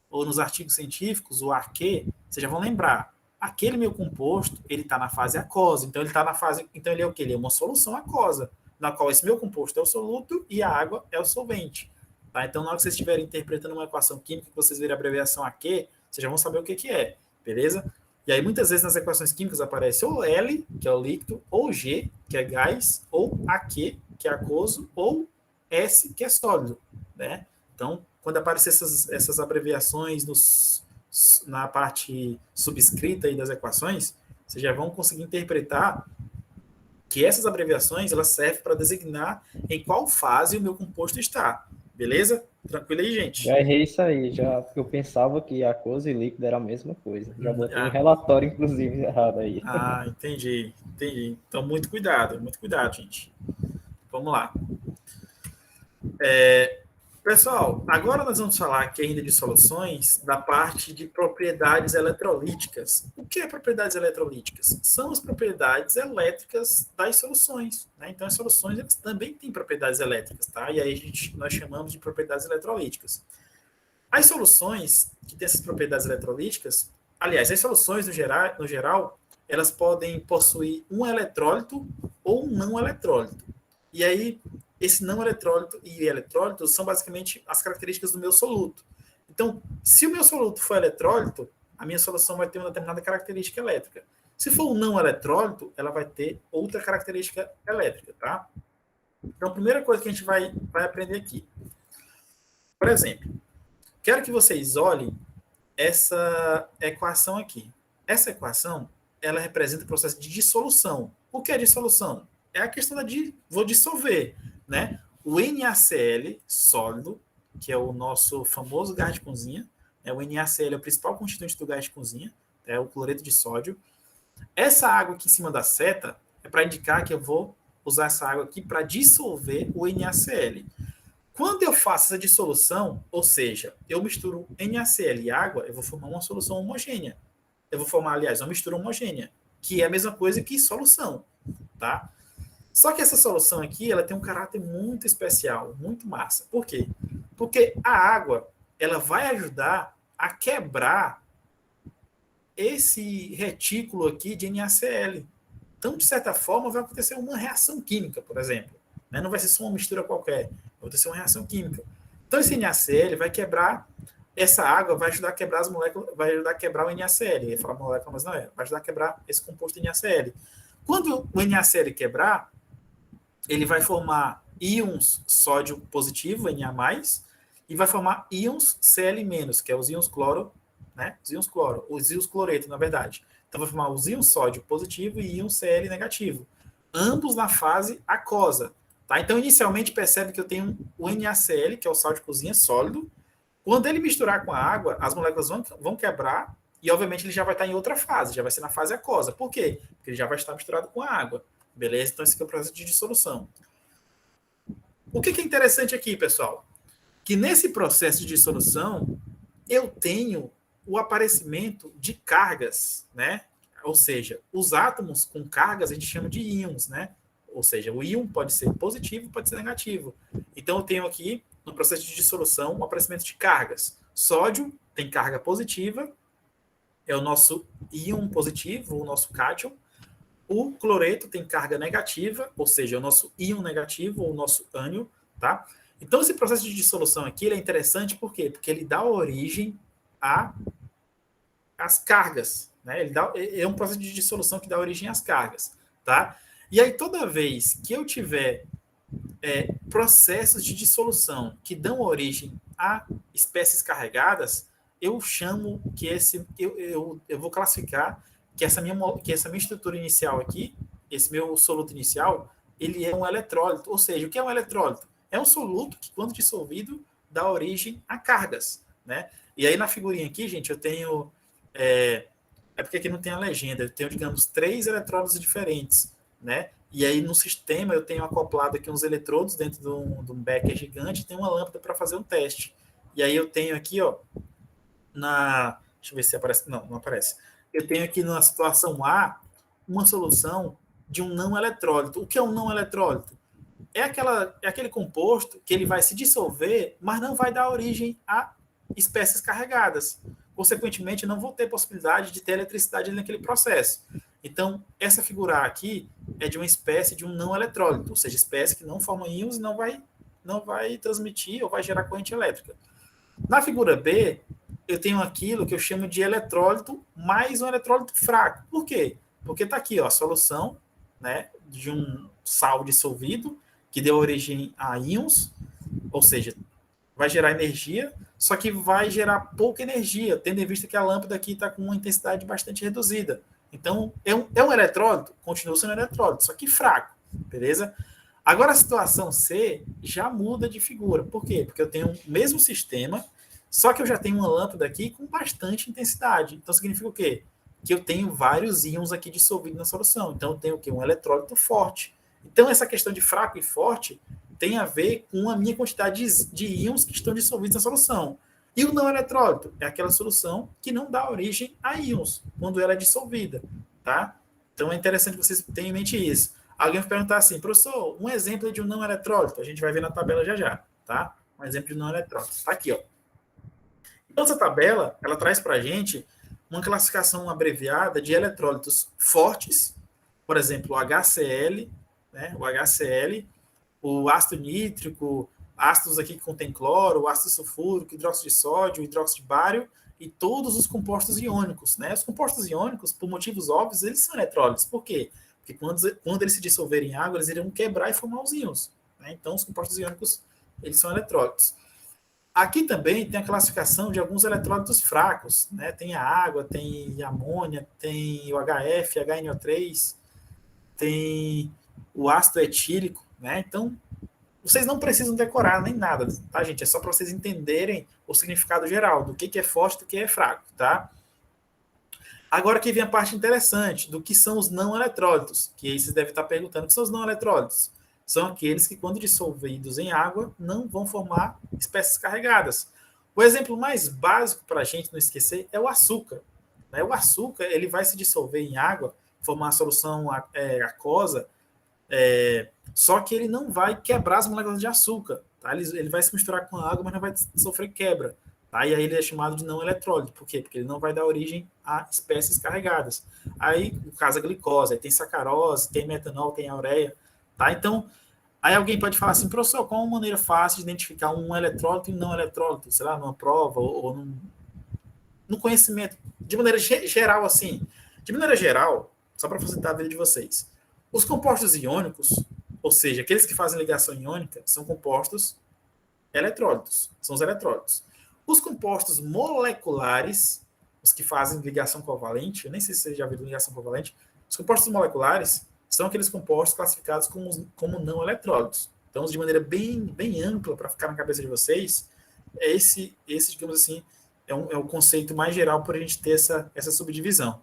ou nos artigos científicos, o AQ, vocês já vão lembrar. Aquele meu composto, ele está na fase aquosa. Então ele está na fase. Então ele é o quê? Ele é uma solução aquosa, na qual esse meu composto é o soluto e a água é o solvente. Tá? Então, na hora que vocês estiverem interpretando uma equação química, que vocês verem a abreviação AQ, vocês já vão saber o que é, beleza? E aí, muitas vezes, nas equações químicas aparece ou L, que é o líquido, ou G, que é gás, ou AQ, que é aquoso, ou S, que é sólido, né? Então, quando aparecer essas abreviações na parte subscrita aí das equações, vocês já vão conseguir interpretar que essas abreviações elas servem para designar em qual fase o meu composto está. Beleza? Tranquilo aí, gente? Já errei isso aí, já eu pensava que aquoso e líquido era a mesma coisa. Já botei em relatório, inclusive, errado aí. Entendi. Então, muito cuidado, gente. Vamos lá. Pessoal, agora nós vamos falar aqui ainda de soluções da parte de propriedades eletrolíticas. O que é propriedades eletrolíticas? São as propriedades elétricas das soluções, né? Então, as soluções elas também têm propriedades elétricas, tá? E aí nós chamamos de propriedades eletrolíticas. As soluções que têm essas propriedades eletrolíticas, aliás, as soluções no geral, elas podem possuir um eletrólito ou um não eletrólito. E aí, esse não eletrólito e eletrólito são basicamente as características do meu soluto. Então, se o meu soluto for eletrólito, a minha solução vai ter uma determinada característica elétrica. Se for um não eletrólito, ela vai ter outra característica elétrica, tá? Então, a primeira coisa que a gente vai aprender aqui. Por exemplo, quero que vocês olhem essa equação aqui. Essa equação, ela representa o processo de dissolução. O que é dissolução? É a questão vou dissolver, né? O NaCl sólido, que é o nosso famoso gás de cozinha, né? O NaCl é o principal constituinte do gás de cozinha, é o cloreto de sódio. Essa água aqui em cima da seta é para indicar que eu vou usar essa água aqui para dissolver o NaCl. Quando eu faço essa dissolução, ou seja, eu misturo NaCl e água, eu vou formar uma solução homogênea. Eu vou formar, aliás, uma mistura homogênea, que é a mesma coisa que solução, tá? Só que essa solução aqui, ela tem um caráter muito especial, muito massa. Por quê? Porque a água, ela vai ajudar a quebrar esse retículo aqui de NaCl. Então, de certa forma, vai acontecer uma reação química, por exemplo. Né? Não vai ser só uma mistura qualquer, vai acontecer uma reação química. Então, esse NaCl vai quebrar, essa água vai ajudar a quebrar as moléculas, vai ajudar a quebrar o NaCl. Eu ia falar molécula, mas não é. Vai ajudar a quebrar esse composto NaCl. Quando o NaCl quebrar, ele vai formar íons sódio positivo, Na+, e vai formar íons Cl-, que é os íons cloro, né? Os íons cloreto, na verdade. Então, vai formar os íons sódio positivo e íons Cl negativo, ambos na fase aquosa. Tá? Então, inicialmente, percebe que eu tenho o NaCl, que é o sal de cozinha sólido. Quando ele misturar com a água, as moléculas vão quebrar e, obviamente, ele já vai estar em outra fase, já vai ser na fase aquosa. Por quê? Porque ele já vai estar misturado com a água. Beleza? Então, esse aqui é o processo de dissolução. O que é interessante aqui, pessoal? Que nesse processo de dissolução, eu tenho o aparecimento de cargas, né? Ou seja, os átomos com cargas a gente chama de íons, né? Ou seja, o íon pode ser positivo, pode ser negativo. Então, eu tenho aqui, no processo de dissolução, o aparecimento de cargas. Sódio tem carga positiva, é o nosso íon positivo, o nosso cátion. O cloreto tem carga negativa, ou seja, é o nosso íon negativo, ou o nosso ânion, tá? Então, esse processo de dissolução aqui ele é interessante, por quê? Porque ele dá origem às cargas, né? É um processo de dissolução que dá origem às cargas, tá? E aí, toda vez que eu tiver processos de dissolução que dão origem a espécies carregadas, eu chamo que eu vou classificar que essa minha estrutura inicial aqui, esse meu soluto inicial, ele é um eletrólito. Ou seja, o que é um eletrólito? É um soluto que, quando dissolvido, dá origem a cargas, né? E aí, na figurinha aqui, gente, eu tenho... porque aqui não tem a legenda. Eu tenho, digamos, 3 eletrólitos diferentes, né? E aí, no sistema, eu tenho acoplado aqui uns eletrodos dentro de um becker gigante e tem uma lâmpada para fazer um teste. E aí, eu tenho aqui, ó, deixa eu ver se aparece. Não, não aparece. Eu tenho aqui na situação A uma solução de um não eletrólito. O que é um não eletrólito? É aquele composto que ele vai se dissolver, mas não vai dar origem a espécies carregadas. Consequentemente, não vou ter possibilidade de ter eletricidade naquele processo. Então, essa figura aqui é de uma espécie de um não eletrólito, ou seja, espécie que não forma íons e não vai transmitir ou vai gerar corrente elétrica. Na figura B, eu tenho aquilo que eu chamo de eletrólito mais um eletrólito fraco. Por quê? Porque está aqui, ó, a solução, né, de um sal dissolvido que deu origem a íons, ou seja, vai gerar energia, só que vai gerar pouca energia, tendo em vista que a lâmpada aqui está com uma intensidade bastante reduzida. Então, é um eletrólito, continua sendo eletrólito, só que fraco, beleza? Agora, a situação C já muda de figura. Por quê? Porque eu tenho o mesmo sistema, só que eu já tenho uma lâmpada aqui com bastante intensidade. Então, significa o quê? Que eu tenho vários íons aqui dissolvidos na solução. Então, eu tenho o quê? Um eletrólito forte. Então, essa questão de fraco e forte tem a ver com a minha quantidade de íons que estão dissolvidos na solução. E o não eletrólito é aquela solução que não dá origem a íons quando ela é dissolvida, tá? Então, é interessante que vocês tenham em mente isso. Alguém vai perguntar assim, professor, um exemplo de um não eletrólito. A gente vai ver na tabela já, tá? Um exemplo de não eletrólito. Tá aqui, ó. Então, essa tabela, ela traz para a gente uma classificação abreviada de eletrólitos fortes, por exemplo, o HCl, né? O HCl, o ácido nítrico, ácidos aqui que contém cloro, o ácido sulfúrico, hidróxido de sódio, hidróxido de bário e todos os compostos iônicos, né? Os compostos iônicos, por motivos óbvios, eles são eletrólitos. Por quê? Porque quando eles se dissolverem em água, eles irão quebrar e formar os íons, né? Então, os compostos iônicos, eles são eletrólitos. Aqui também tem a classificação de alguns eletrólitos fracos, né? Tem a água, tem a amônia, tem o HF, HNO3, tem o ácido etílico, né? Então, vocês não precisam decorar nem nada, tá, gente? É só para vocês entenderem o significado geral do que é forte e do que é fraco, tá? Agora aqui vem a parte interessante do que são os não eletrólitos, que aí vocês devem estar perguntando o que são os não eletrólitos. São aqueles que, quando dissolvidos em água, não vão formar espécies carregadas. O exemplo mais básico para a gente não esquecer é o açúcar, né? O açúcar ele vai se dissolver em água, formar uma solução aquosa, Só que ele não vai quebrar as moléculas de açúcar, tá? Ele vai se misturar com a água, mas não vai sofrer quebra, tá? E aí ele é chamado de não eletrólito. Por quê? Porque ele não vai dar origem a espécies carregadas. Aí, no caso, a glicose, aí tem sacarose, tem metanol, tem a ureia, tá? Então, aí alguém pode falar assim, professor, qual é uma maneira fácil de identificar um eletrólito e um não eletrólito? Sei lá, numa prova ou no conhecimento, de maneira geral, assim. De maneira geral, só para facilitar a vida de vocês, os compostos iônicos, ou seja, aqueles que fazem ligação iônica, são compostos eletrólitos, são os eletrólitos. Os compostos moleculares, os que fazem ligação covalente, eu nem sei se vocês já viram ligação covalente, os compostos moleculares são aqueles compostos classificados como não eletrólitos. Então, de maneira bem ampla, para ficar na cabeça de vocês, esse digamos assim, é um conceito mais geral para a gente ter essa subdivisão.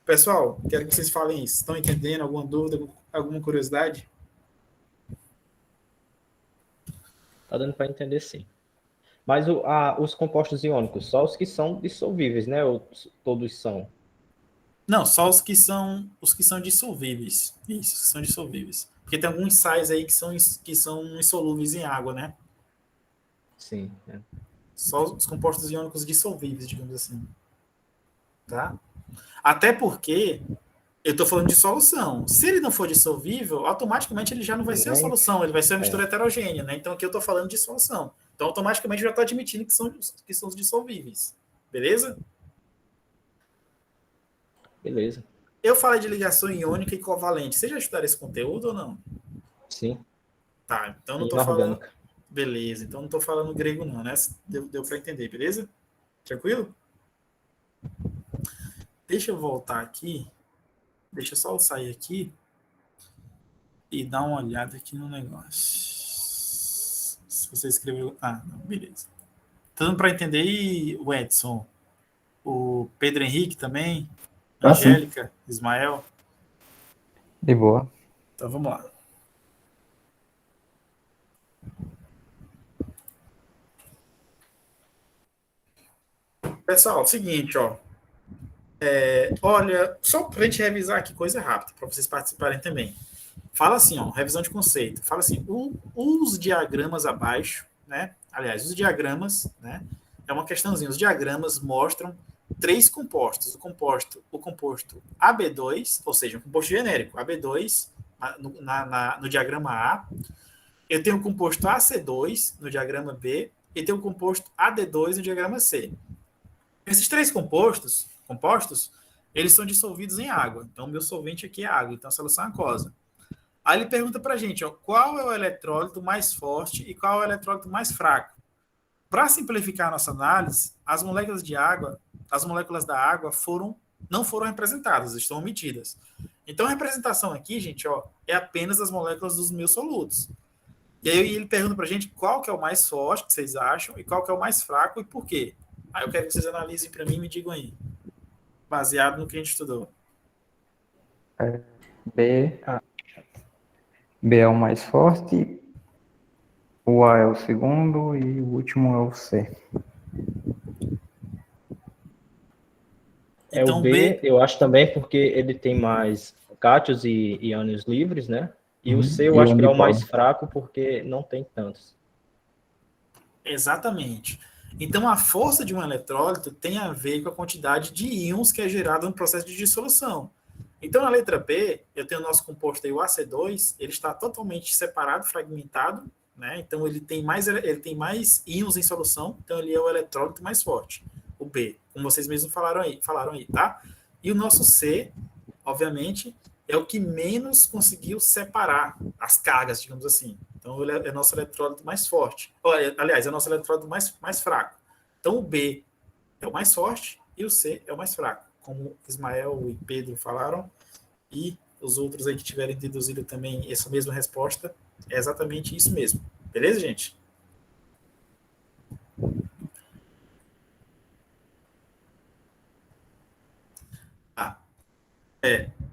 Pessoal, quero que vocês falem isso. Estão entendendo? Alguma dúvida, alguma curiosidade? Tá dando para entender, sim. Mas os compostos iônicos, só os que são dissolvíveis, né? Ou todos são? Não, só os que são dissolvíveis. Isso, que são dissolvíveis. Porque tem alguns sais aí que são insolúveis em água, né? Sim. Só os compostos iônicos dissolvíveis, digamos assim. Tá? Até porque eu estou falando de solução. Se ele não for dissolvível, automaticamente ele já não vai ser a solução, ele vai ser uma mistura heterogênea, né? Então aqui eu estou falando de solução. Então automaticamente eu já estou admitindo que são os dissolvíveis. Beleza? Beleza. Eu falei de ligação iônica e covalente. Vocês já estudaram esse conteúdo ou não? Sim. Tá, então não estou falando... Beleza, então não estou falando grego não, né? Deu para entender, beleza? Tranquilo? Deixa eu voltar aqui. Deixa eu só sair aqui e dar uma olhada aqui no negócio. Se você escreveu... Ah, não, beleza. Tá dando para entender aí, o Edson? O Pedro Henrique também? Angélica? Ismael? De boa. Então vamos lá. Pessoal, seguinte, ó. Olha, só para a gente revisar aqui, coisa rápida, para vocês participarem também. Fala assim, ó, revisão de conceito. Fala assim, os diagramas abaixo, né? Aliás, os diagramas, né? É uma questãozinha. Os diagramas mostram 3 compostos. O composto AB2, ou seja, um composto genérico, AB2, no diagrama A. Eu tenho o composto AC2 no diagrama B e tenho o composto AD2 no diagrama C. Esses 3 compostos, eles são dissolvidos em água. Então, o meu solvente aqui é água, então a solução é aquosa. Aí ele pergunta para a gente, ó, qual é o eletrólito mais forte e qual é o eletrólito mais fraco. Para simplificar a nossa análise, as moléculas da água não foram representadas, estão omitidas. Então, a representação aqui, gente, ó, é apenas as moléculas dos meus solutos. E aí ele pergunta para a gente qual que é o mais forte, que vocês acham, e qual que é o mais fraco e por quê. Aí eu quero que vocês analisem para mim e me digam aí, baseado no que a gente estudou. B é o mais forte, o A é o segundo e o último é o C. Então, o B, eu acho também porque ele tem mais cátions e íons livres, né? E o C eu acho que é o mais fraco porque não tem tantos. Exatamente. Então, a força de um eletrólito tem a ver com a quantidade de íons que é gerada no processo de dissolução. Então, na letra B, eu tenho o nosso composto aí, o AC2, ele está totalmente separado, fragmentado, né? Então, ele tem mais íons em solução, então ele é o eletrólito mais forte, o B, como vocês mesmos falaram aí, tá? E o nosso C, obviamente, é o que menos conseguiu separar as cargas, digamos assim. Então, ele é o nosso eletrólito mais forte. Aliás, é o nosso eletrólito mais fraco. Então, o B é o mais forte e o C é o mais fraco, como Ismael e Pedro falaram, e os outros aí que tiverem deduzido também essa mesma resposta, é exatamente isso mesmo. Beleza, gente?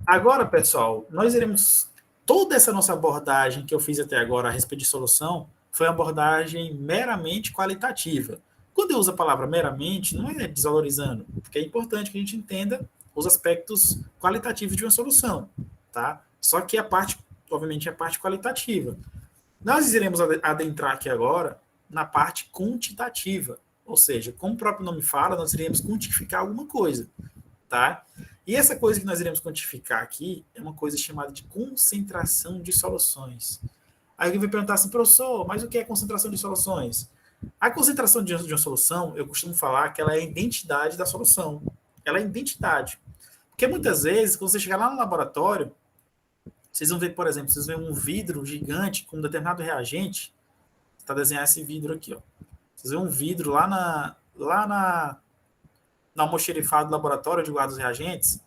Agora, pessoal, nós iremos... Toda essa nossa abordagem que eu fiz até agora a respeito de solução foi uma abordagem meramente qualitativa. Quando eu uso a palavra meramente, não é desvalorizando, porque é importante que a gente entenda os aspectos qualitativos de uma solução, tá? Só que a parte obviamente, a parte qualitativa. Nós iremos adentrar aqui agora na parte quantitativa, ou seja, como o próprio nome fala, nós iremos quantificar alguma coisa, tá? E essa coisa que nós iremos quantificar aqui é uma coisa chamada de concentração de soluções. Aí alguém vai perguntar assim, professor, mas o que é concentração de soluções? A concentração de uma solução, eu costumo falar que ela é a identidade da solução. Ela é a identidade. Porque muitas vezes, quando você chegar lá no laboratório, vocês vão ver, por exemplo, vocês vêem um vidro gigante com um determinado reagente. Você está desenhando esse vidro aqui, ó. Vocês vêem um vidro lá na almoxerifado do laboratório de guarda dos reagentes,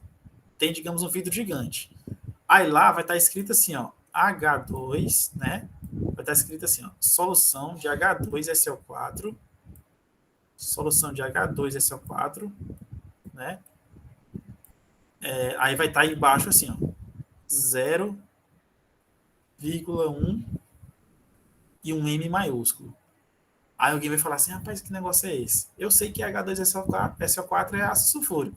tem, digamos, um vidro gigante. Aí lá vai estar escrito assim, ó, H2, né? Vai estar escrito assim, ó, solução de H2SO4, solução de H2SO4, né? Aí vai estar aí embaixo assim, ó, 0,1 e um M maiúsculo. Aí alguém vai falar assim, rapaz, que negócio é esse? Eu sei que H2SO4 é ácido sulfúrico.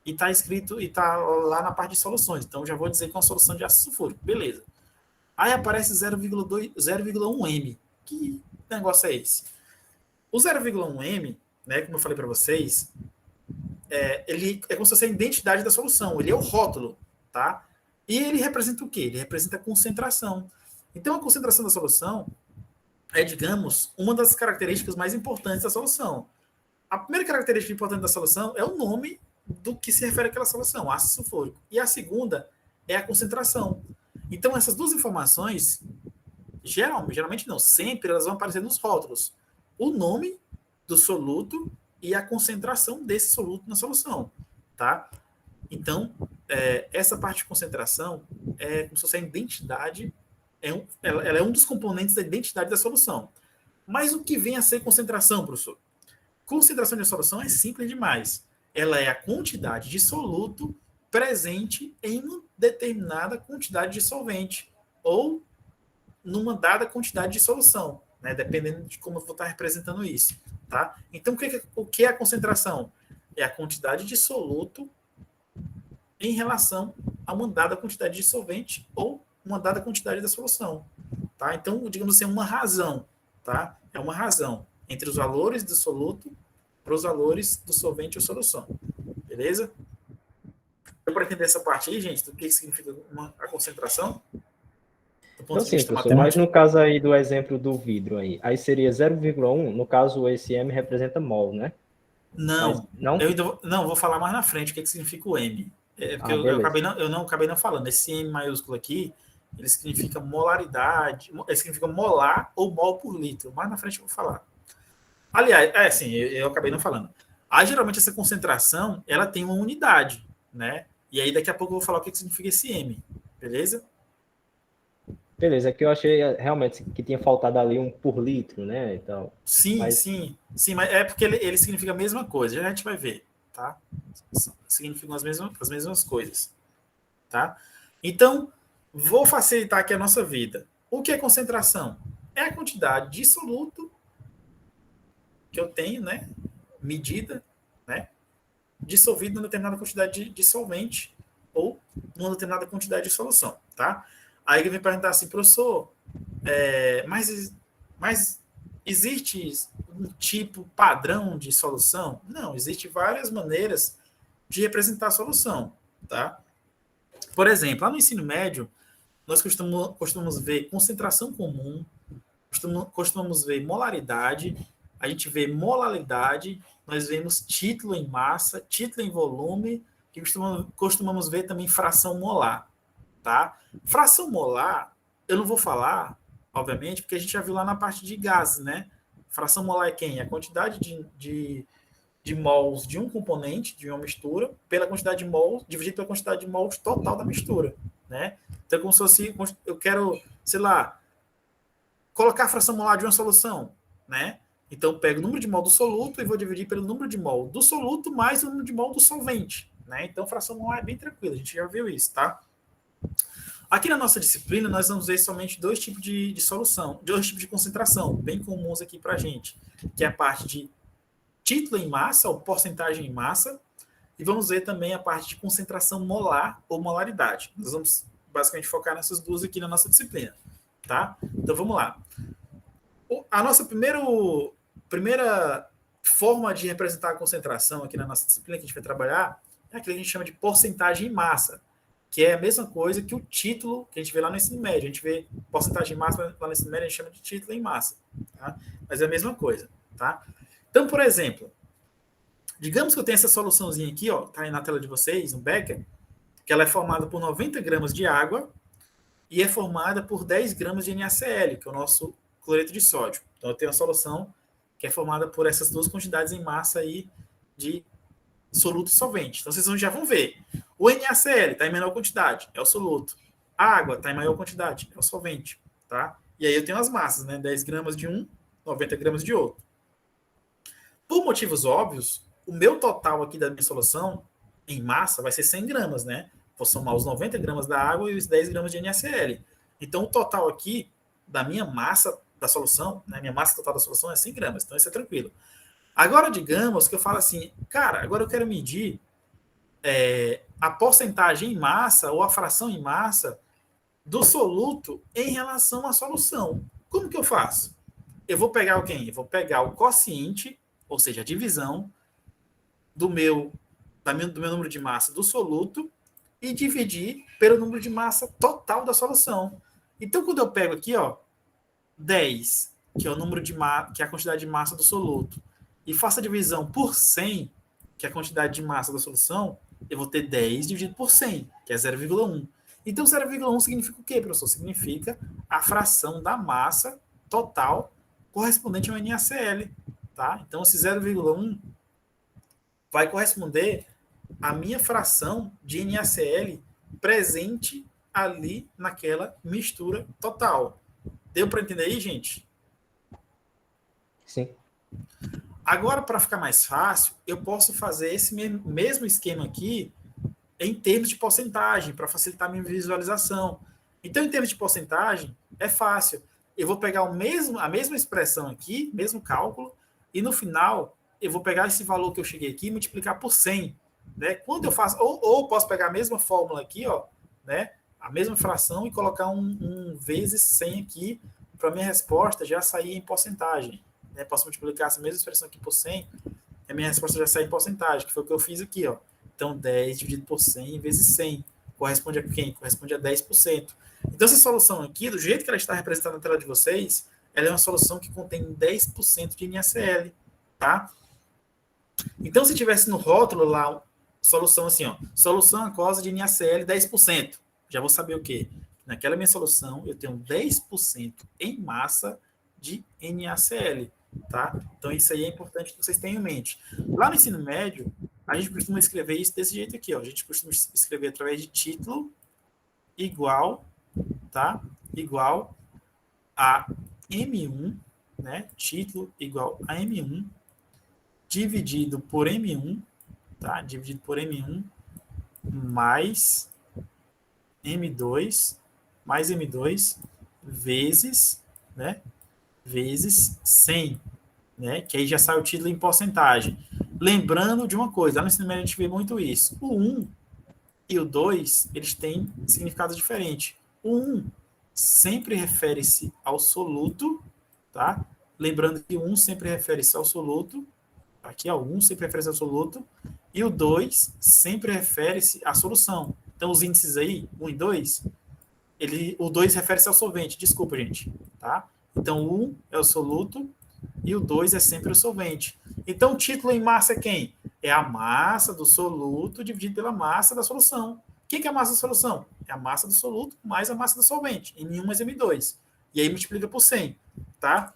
E está escrito, e está lá na parte de soluções. Então, já vou dizer que é uma solução de ácido sulfúrico. Beleza. Aí aparece 0,1M. Que negócio é esse? O 0,1M, né, como eu falei para vocês, ele é como se fosse a identidade da solução. Ele é o rótulo, tá? E ele representa o quê? Ele representa a concentração. Então, a concentração da solução é, digamos, uma das características mais importantes da solução. A primeira característica importante da solução é o nome do que se refere àquela solução, ácido sulfúrico. E a segunda é a concentração. Então, essas duas informações, geralmente não, sempre elas vão aparecer nos rótulos. O nome do soluto e a concentração desse soluto na solução, tá? Então, essa parte de concentração é como se fosse a identidade, ela é um dos componentes da identidade da solução. Mas o que vem a ser concentração, professor? Concentração de solução é simples demais. Ela é a quantidade de soluto presente em uma determinada quantidade de solvente ou numa dada quantidade de solução, né? Dependendo de como eu vou estar representando isso, tá? Então, o que é a concentração? É a quantidade de soluto em relação a uma dada quantidade de solvente ou uma dada quantidade da solução, tá? Então, digamos assim, é uma razão, tá? É uma razão entre os valores do soluto para os valores do solvente ou solução, beleza? Deu para entender essa parte aí, gente, do que significa a concentração? Do ponto de vista professor, mas no caso aí do exemplo do vidro aí seria 0,1, no caso esse M representa mol, né? Não, não, vou falar mais na frente o que significa o M. Porque eu não acabei não falando. Esse M maiúsculo aqui, ele significa molaridade, ele significa molar ou mol por litro. Mais na frente eu vou falar. Aliás, sim, eu acabei não falando. Aí, geralmente, essa concentração, ela tem uma unidade, né? E aí, daqui a pouco eu vou falar o que significa esse M, beleza? Beleza, é que eu achei realmente que tinha faltado ali um por litro, né? Então, sim, mas é porque ele significa a mesma coisa, já a gente vai ver, tá? Significam as mesmas coisas, tá? Então, vou facilitar aqui a nossa vida. O que é concentração? É a quantidade de soluto que eu tenho, né? Medida, né? Dissolvido numa determinada quantidade de solvente ou numa determinada quantidade de solução, tá? Aí ele vem perguntar assim, professor, mas existe um tipo padrão de solução? Não, existe várias maneiras de representar a solução, tá? Por exemplo, lá no ensino médio, nós costumamos ver concentração comum, costumamos ver molaridade, a gente vê molaridade, nós vemos título em massa, título em volume, e costumamos ver também fração molar, tá? Fração molar, eu não vou falar, obviamente, porque a gente já viu lá na parte de gases, né? Fração molar é quem? A quantidade de mols de um componente, de uma mistura, pela quantidade de mols, dividido pela quantidade de mols total da mistura, né? Então, como se fosse, eu quero, sei lá, colocar a fração molar de uma solução, né? Então, eu pego o número de mol do soluto e vou dividir pelo número de mol do soluto mais o número de mol do solvente, né? Então, fração molar é bem tranquila, a gente já viu isso, tá? Aqui na nossa disciplina, nós vamos ver somente dois tipos de solução, dois tipos de concentração, bem comuns aqui para a gente, que é a parte de título em massa, ou porcentagem em massa, e vamos ver também a parte de concentração molar ou molaridade. Nós vamos basicamente focar nessas duas aqui na nossa disciplina, tá? Então, vamos lá. A nossa primeira forma de representar a concentração aqui na nossa disciplina que a gente vai trabalhar é aquilo que a gente chama de porcentagem em massa, que é a mesma coisa que o título que a gente vê lá no ensino médio. A gente vê porcentagem em massa lá no ensino médio, a gente chama de título em massa, tá? Mas é a mesma coisa, tá? Então, por exemplo, digamos que eu tenho essa soluçãozinha aqui, ó, tá aí na tela de vocês, um Becker, que ela é formada por 90 gramas de água e é formada por 10 gramas de NaCl, que é o nosso cloreto de sódio. Então, eu tenho a solução que é formada por essas duas quantidades em massa aí de soluto e solvente. Então, vocês já vão ver. O NaCl está em menor quantidade, é o soluto. A água está em maior quantidade, é o solvente. Tá? E aí eu tenho as massas, né? 10 gramas de um, 90 gramas de outro. Por motivos óbvios, o meu total aqui da minha solução em massa vai ser 100 gramas, né? Vou somar os 90 gramas da água e os 10 gramas de NaCl. Então, o total aqui da minha massa da solução, né? Minha massa total da solução é 100 gramas. Então, isso é tranquilo. Agora, digamos que eu falo assim, cara, agora eu quero medir a porcentagem em massa ou a fração em massa do soluto em relação à solução. Como que eu faço? Eu vou pegar alguém, eu vou pegar o quociente, ou seja, a divisão do meu número de massa do soluto e dividir pelo número de massa total da solução. Então, quando eu pego aqui, ó, 10, que é o número de que é a quantidade de massa do soluto, e faço a divisão por 100, que é a quantidade de massa da solução, eu vou ter 10 dividido por 100, que é 0,1. Então, 0,1 significa o quê, professor? Significa a fração da massa total correspondente ao NaCl. Tá? Então, esse 0,1 vai corresponder à minha fração de NaCl presente ali naquela mistura total. Deu para entender aí, gente? Sim. Agora, para ficar mais fácil, eu posso fazer esse mesmo esquema aqui em termos de porcentagem, para facilitar a minha visualização. Então, em termos de porcentagem, é fácil. Eu vou pegar a mesma expressão aqui, mesmo cálculo, e no final, eu vou pegar esse valor que eu cheguei aqui e multiplicar por 100. Né? Quando eu faço, ou posso pegar a mesma fórmula aqui, ó, né? A mesma fração e colocar um vezes 100 aqui, para a minha resposta já sair em porcentagem. Né? Posso multiplicar essa mesma expressão aqui por 100, e a minha resposta já sai em porcentagem, que foi o que eu fiz aqui, ó. Então, 10 dividido por 100 vezes 100. Corresponde a quem? Corresponde a 10%. Então, essa solução aqui, do jeito que ela está representada na tela de vocês, ela é uma solução que contém 10% de NaCl, tá? Então, se tivesse no rótulo lá, solução assim, ó, solução aquosa de NaCl 10%, já vou saber o quê? Naquela minha solução, eu tenho 10% em massa de NaCl, tá? Então, isso aí é importante que vocês tenham em mente. Lá no ensino médio, a gente costuma escrever isso desse jeito aqui, ó. A gente costuma escrever através de título igual, tá? Igual a M1, né? Título igual a M1 dividido por M1, tá? Dividido por M1 mais M2 vezes, né? Vezes 100, né? Que aí já sai o título em porcentagem. Lembrando de uma coisa, lá no ensino médio a gente vê muito isso. O 1 e o 2, eles têm significados diferentes. O 1 sempre refere-se ao soluto, tá? Lembrando que o 1 sempre refere-se ao soluto. Aqui, ó, o 1 sempre refere-se ao soluto. E o 2 sempre refere-se à solução. Então, os índices aí, 1 e 2, o 2 refere-se ao solvente. Desculpa, gente, tá? Então, o 1 é o soluto e o 2 é sempre o solvente. Então, o título em massa é quem? É a massa do soluto dividido pela massa da solução. O que é a massa da solução? É a massa do soluto mais a massa do solvente, M1 mais M2. E aí multiplica por 100, tá?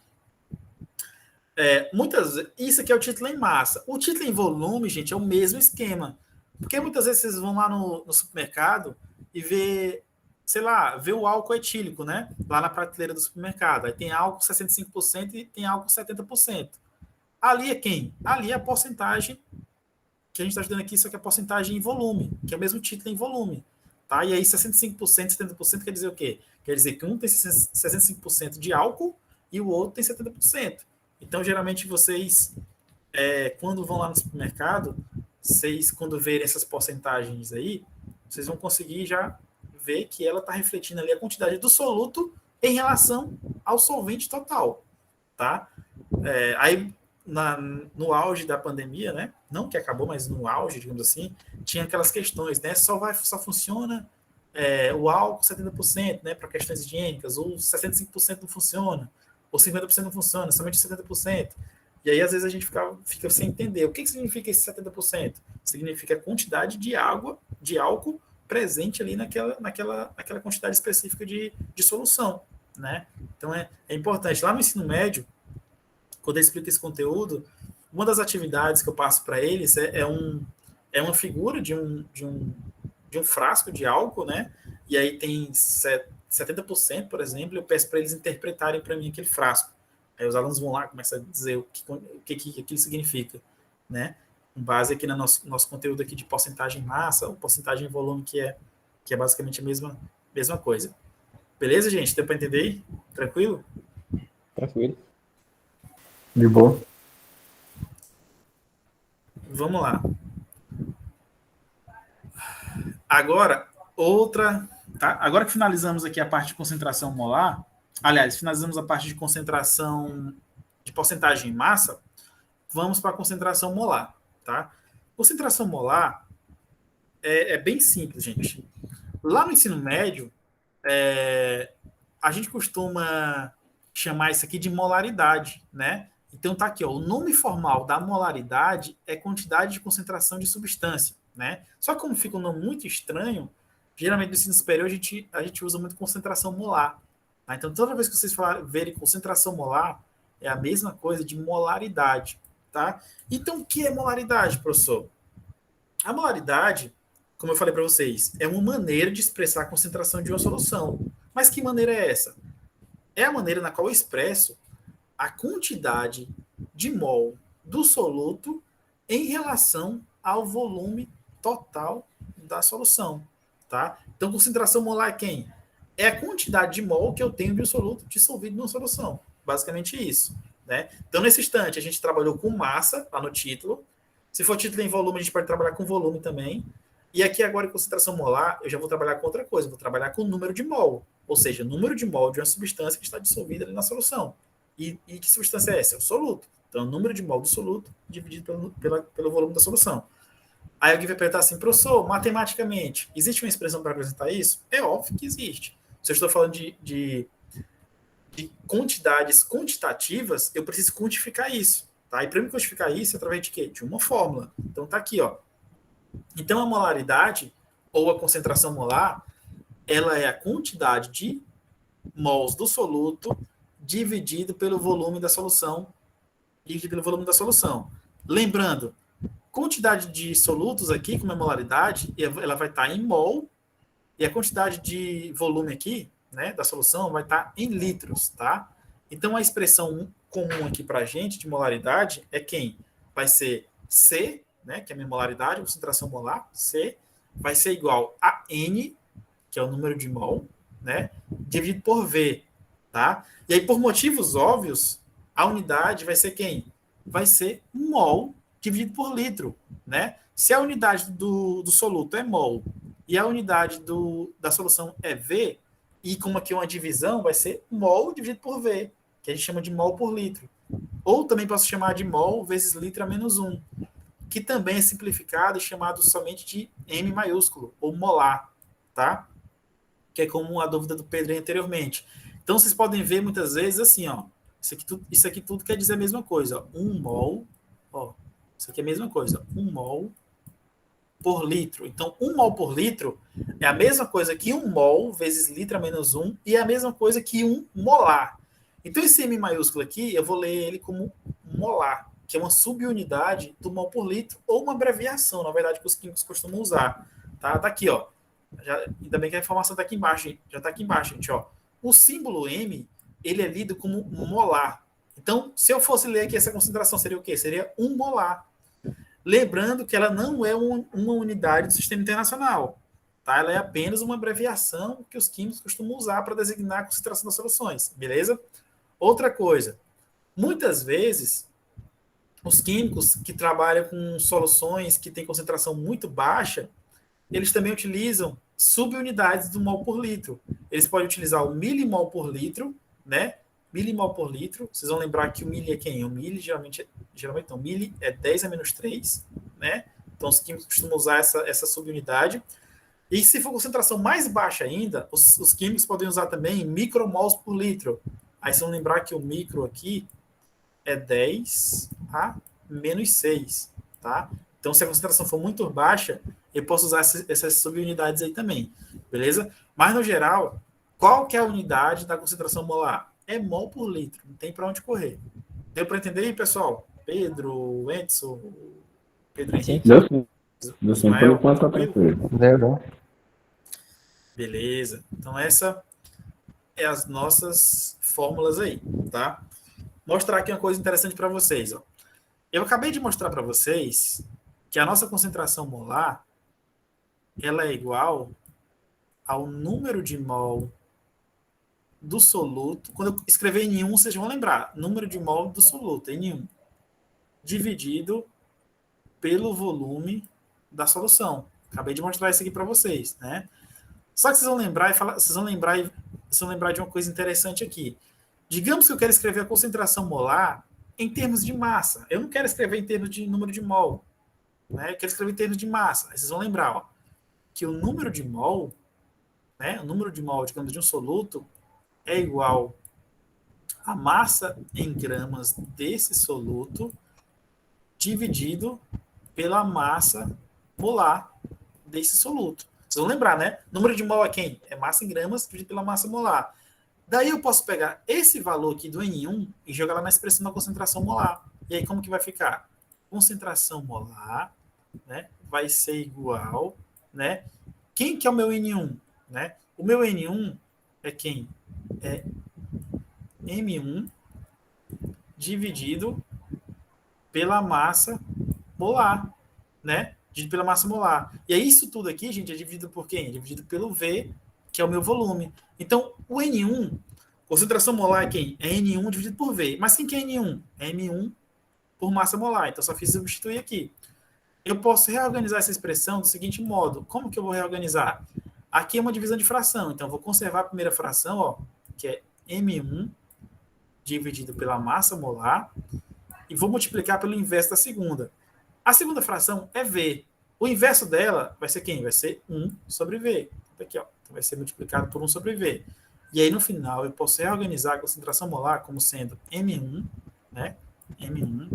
Isso aqui é o título em massa. O título em volume, gente, é o mesmo esquema. Porque muitas vezes vocês vão lá no supermercado e vê, sei lá, vê o álcool etílico, né? Lá na prateleira do supermercado. Aí tem álcool 65% e tem álcool 70%. Ali é quem? Ali é a porcentagem que a gente está estudando aqui, só que é a porcentagem em volume, que é o mesmo título em volume. Tá? E aí 65%, 70% quer dizer o quê? Quer dizer que um tem 65% de álcool e o outro tem 70%. Então, geralmente, vocês, quando vão lá no supermercado, vocês, quando verem essas porcentagens aí, vocês vão conseguir já ver que ela está refletindo ali a quantidade do soluto em relação ao solvente total, tá? Aí, no auge da pandemia, né? Não que acabou, mas no auge, digamos assim, tinha aquelas questões, né? Só funciona o álcool 70%, né? Para questões higiênicas, ou 65% não funciona, ou 50% não funciona, somente 70%. E aí, às vezes, a gente fica sem entender. O que significa esse 70%? Significa a quantidade de água, de álcool presente ali naquela quantidade específica de solução, né? Então, é importante. Lá no ensino médio, quando eu explico esse conteúdo, uma das atividades que eu passo para eles é uma figura de um frasco de álcool, né? E aí tem 70%, por exemplo, eu peço para eles interpretarem para mim aquele frasco. Aí os alunos vão lá, começam a dizer o que aquilo significa, né? Com base aqui no nosso conteúdo aqui de porcentagem em massa, ou porcentagem em volume, que é basicamente a mesma coisa. Beleza, gente? Deu para entender aí? Tranquilo? Tranquilo. De boa. Vamos lá. Agora, tá? Agora que finalizamos aqui a parte de concentração molar, aliás, finalizamos a parte de concentração de porcentagem em massa, vamos para a concentração molar, tá? Concentração molar é bem simples, gente. Lá no ensino médio, a gente costuma chamar isso aqui de molaridade, né? Então tá aqui, ó, o nome formal da molaridade é quantidade de concentração de substância, né? Só que como fica um nome muito estranho, geralmente no ensino superior a gente usa muito concentração molar. Tá? Então toda vez que vocês verem concentração molar, é a mesma coisa de molaridade, tá? Então o que é molaridade, professor? A molaridade, como eu falei para vocês, é uma maneira de expressar a concentração de uma solução. Mas que maneira é essa? É a maneira na qual eu expresso a quantidade de mol do soluto em relação ao volume total da solução, tá? Então, concentração molar é quem? É a quantidade de mol que eu tenho de um soluto dissolvido numa solução. Basicamente isso, né? Então, nesse instante, a gente trabalhou com massa, lá no título. Se for título em volume, a gente pode trabalhar com volume também. E aqui agora, em concentração molar, eu já vou trabalhar com outra coisa. Vou trabalhar com o número de mol. Ou seja, o número de mol de uma substância que está dissolvida ali na solução. E que substância é essa? É o soluto. Então, o número de mol do soluto dividido pelo volume da solução. Aí alguém vai perguntar assim, professor, matematicamente, existe uma expressão para representar isso? É óbvio que existe. Se eu estou falando de quantidades quantitativas, eu preciso quantificar isso. Tá? E para me quantificar isso, através de quê? De uma fórmula. Então, tá aqui, ó. Então, a molaridade, ou a concentração molar, ela é a quantidade de mols do soluto dividido pelo volume da solução. Lembrando, quantidade de solutos aqui, como é molaridade, ela vai estar em mol, e a quantidade de volume aqui, né, da solução, vai estar em litros, tá? Então, a expressão comum aqui para a gente, de molaridade, é quem? Vai ser C, né, que é a minha molaridade, concentração molar, C, vai ser igual a N, que é o número de mol, né, dividido por V, tá? E aí, por motivos óbvios, a unidade vai ser quem? Vai ser mol dividido por litro, né? Se a unidade do soluto é mol e a unidade da solução é V, e como aqui é uma divisão, vai ser mol dividido por V, que a gente chama de mol por litro. Ou também posso chamar de mol vezes litro a menos 1, que também é simplificado e chamado somente de M maiúsculo, ou molar, tá? Que é como a dúvida do Pedro anteriormente. Então, vocês podem ver muitas vezes assim, ó, isso aqui tudo quer dizer a mesma coisa, ó, 1 mol, ó, isso aqui é a mesma coisa, 1 mol por litro. Então, 1 mol por litro é a mesma coisa que 1 mol vezes litro a menos 1 e é a mesma coisa que 1 molar. Então, esse M maiúsculo aqui, eu vou ler ele como molar, que é uma subunidade do mol por litro, ou uma abreviação, na verdade, que os químicos costumam usar. Tá aqui, ó. Ainda bem que a informação está aqui embaixo, já está aqui embaixo, gente, ó. O símbolo M, ele é lido como molar. Então, se eu fosse ler aqui essa concentração, seria o quê? Seria 1 molar. Lembrando que ela não é uma unidade do sistema internacional. Tá? Ela é apenas uma abreviação que os químicos costumam usar para designar a concentração das soluções. Beleza? Outra coisa. Muitas vezes, os químicos que trabalham com soluções que têm concentração muito baixa, eles também utilizam subunidades do mol por litro. Eles podem utilizar o milimol por litro, né? Milimol por litro. Vocês vão lembrar que o mili é quem? O mili geralmente não, mili é 10 a menos 3, né? Então os químicos costumam usar essa subunidade. E se for concentração mais baixa ainda, os químicos podem usar também micromols por litro. Aí vocês vão lembrar que o micro aqui é 10 a menos 6, tá? Então, se a concentração for muito baixa, eu posso usar essas subunidades aí também, beleza? Mas, no geral, qual que é a unidade da concentração molar? É mol por litro, não tem para onde correr. Deu para entender aí, pessoal? Pedro, Edson, Pedro Henrique, Deu sim. Deu sim, por Ismael, enquanto tá tranquilo? tranquilo. Beleza. Então, essa é as nossas fórmulas aí, tá? Mostrar aqui uma coisa interessante para vocês, ó. Eu acabei de mostrar para vocês que a nossa concentração molar ela é igual ao número de mol do soluto. Quando eu escrever N1, vocês vão lembrar. Número de mol do soluto, N1, dividido pelo volume da solução. Acabei de mostrar isso aqui para vocês, né? Só que vocês vão lembrar de uma coisa interessante aqui. Digamos que eu quero escrever a concentração molar em termos de massa. Eu não quero escrever em termos de número de mol, né? Eu quero escrever em termos de massa. Aí vocês vão lembrar, ó, que o número de mol, né? O número de mol, digamos, de um soluto é igual a massa em gramas desse soluto dividido pela massa molar desse soluto. Vocês vão lembrar, né? Número de mol é quem? É massa em gramas dividido pela massa molar. Daí eu posso pegar esse valor aqui do N1 e jogar lá na expressão da concentração molar. E aí como que vai ficar? Concentração molar, né, vai ser igual, né? Quem que é o meu N1? Né? O meu N1 é quem? É M1 dividido pela massa molar, né? Dividido pela massa molar. E aí isso tudo aqui, gente, é dividido por quem? É dividido pelo V, que é o meu volume. Então, o N1, concentração molar é quem? É N1 dividido por V. Mas quem que é N1? É M1 por massa molar. Então, só fiz substituir aqui. Eu posso reorganizar essa expressão do seguinte modo. Como que eu vou reorganizar? Aqui é uma divisão de fração. Então, eu vou conservar a primeira fração, ó, que é M1 dividido pela massa molar, e vou multiplicar pelo inverso da segunda. A segunda fração é V. O inverso dela vai ser quem? Vai ser 1 sobre V. Aqui, ó. Então, vai ser multiplicado por 1 sobre V. E aí, no final, eu posso reorganizar a concentração molar como sendo M1, né? M1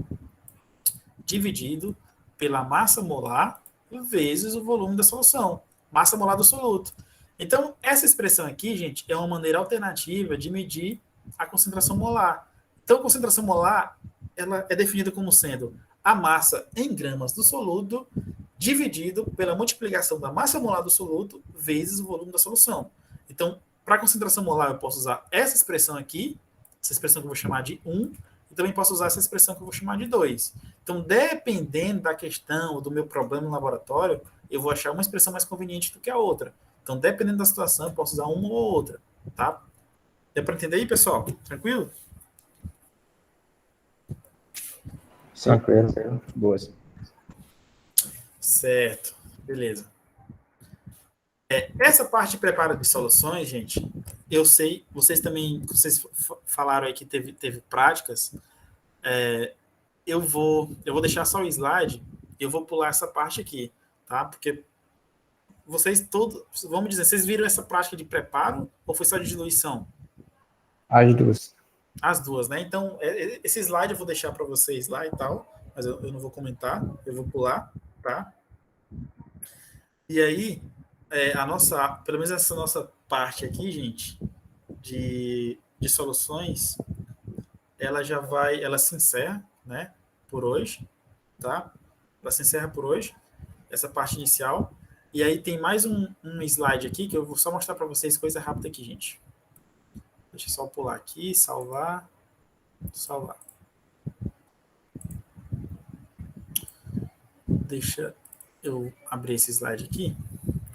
dividido pela massa molar vezes o volume da solução. Massa molar do soluto. Então, essa expressão aqui, gente, é uma maneira alternativa de medir a concentração molar. Então, a concentração molar ela é definida como sendo a massa em gramas do soluto dividido pela multiplicação da massa molar do soluto vezes o volume da solução. Então, para a concentração molar, eu posso usar essa expressão aqui, essa expressão que eu vou chamar de 1, e também posso usar essa expressão que eu vou chamar de 2. Então, dependendo da questão, do meu problema no laboratório, eu vou achar uma expressão mais conveniente do que a outra. Então, dependendo da situação, eu posso usar uma ou outra, tá? Deu para entender aí, pessoal? Tranquilo? Tranquilo. Boas. Certo. Beleza. Essa parte de preparo de soluções, gente, eu sei, vocês falaram aí que teve práticas, eu vou deixar só o slide, eu vou pular essa parte aqui, tá? Porque vocês todos, vamos dizer, vocês viram essa prática de preparo ou foi só de diluição? As duas. As duas, né? Então, esse slide eu vou deixar para vocês lá e tal, mas eu não vou comentar, eu vou pular, tá? E aí, pelo menos essa nossa parte aqui, gente, de soluções, ela se encerra, né, por hoje, tá? Ela se encerra por hoje, essa parte inicial. E aí tem mais um slide aqui que eu vou só mostrar para vocês coisa rápida aqui, gente. Deixa eu só pular aqui, salvar. Deixa eu abrir esse slide aqui.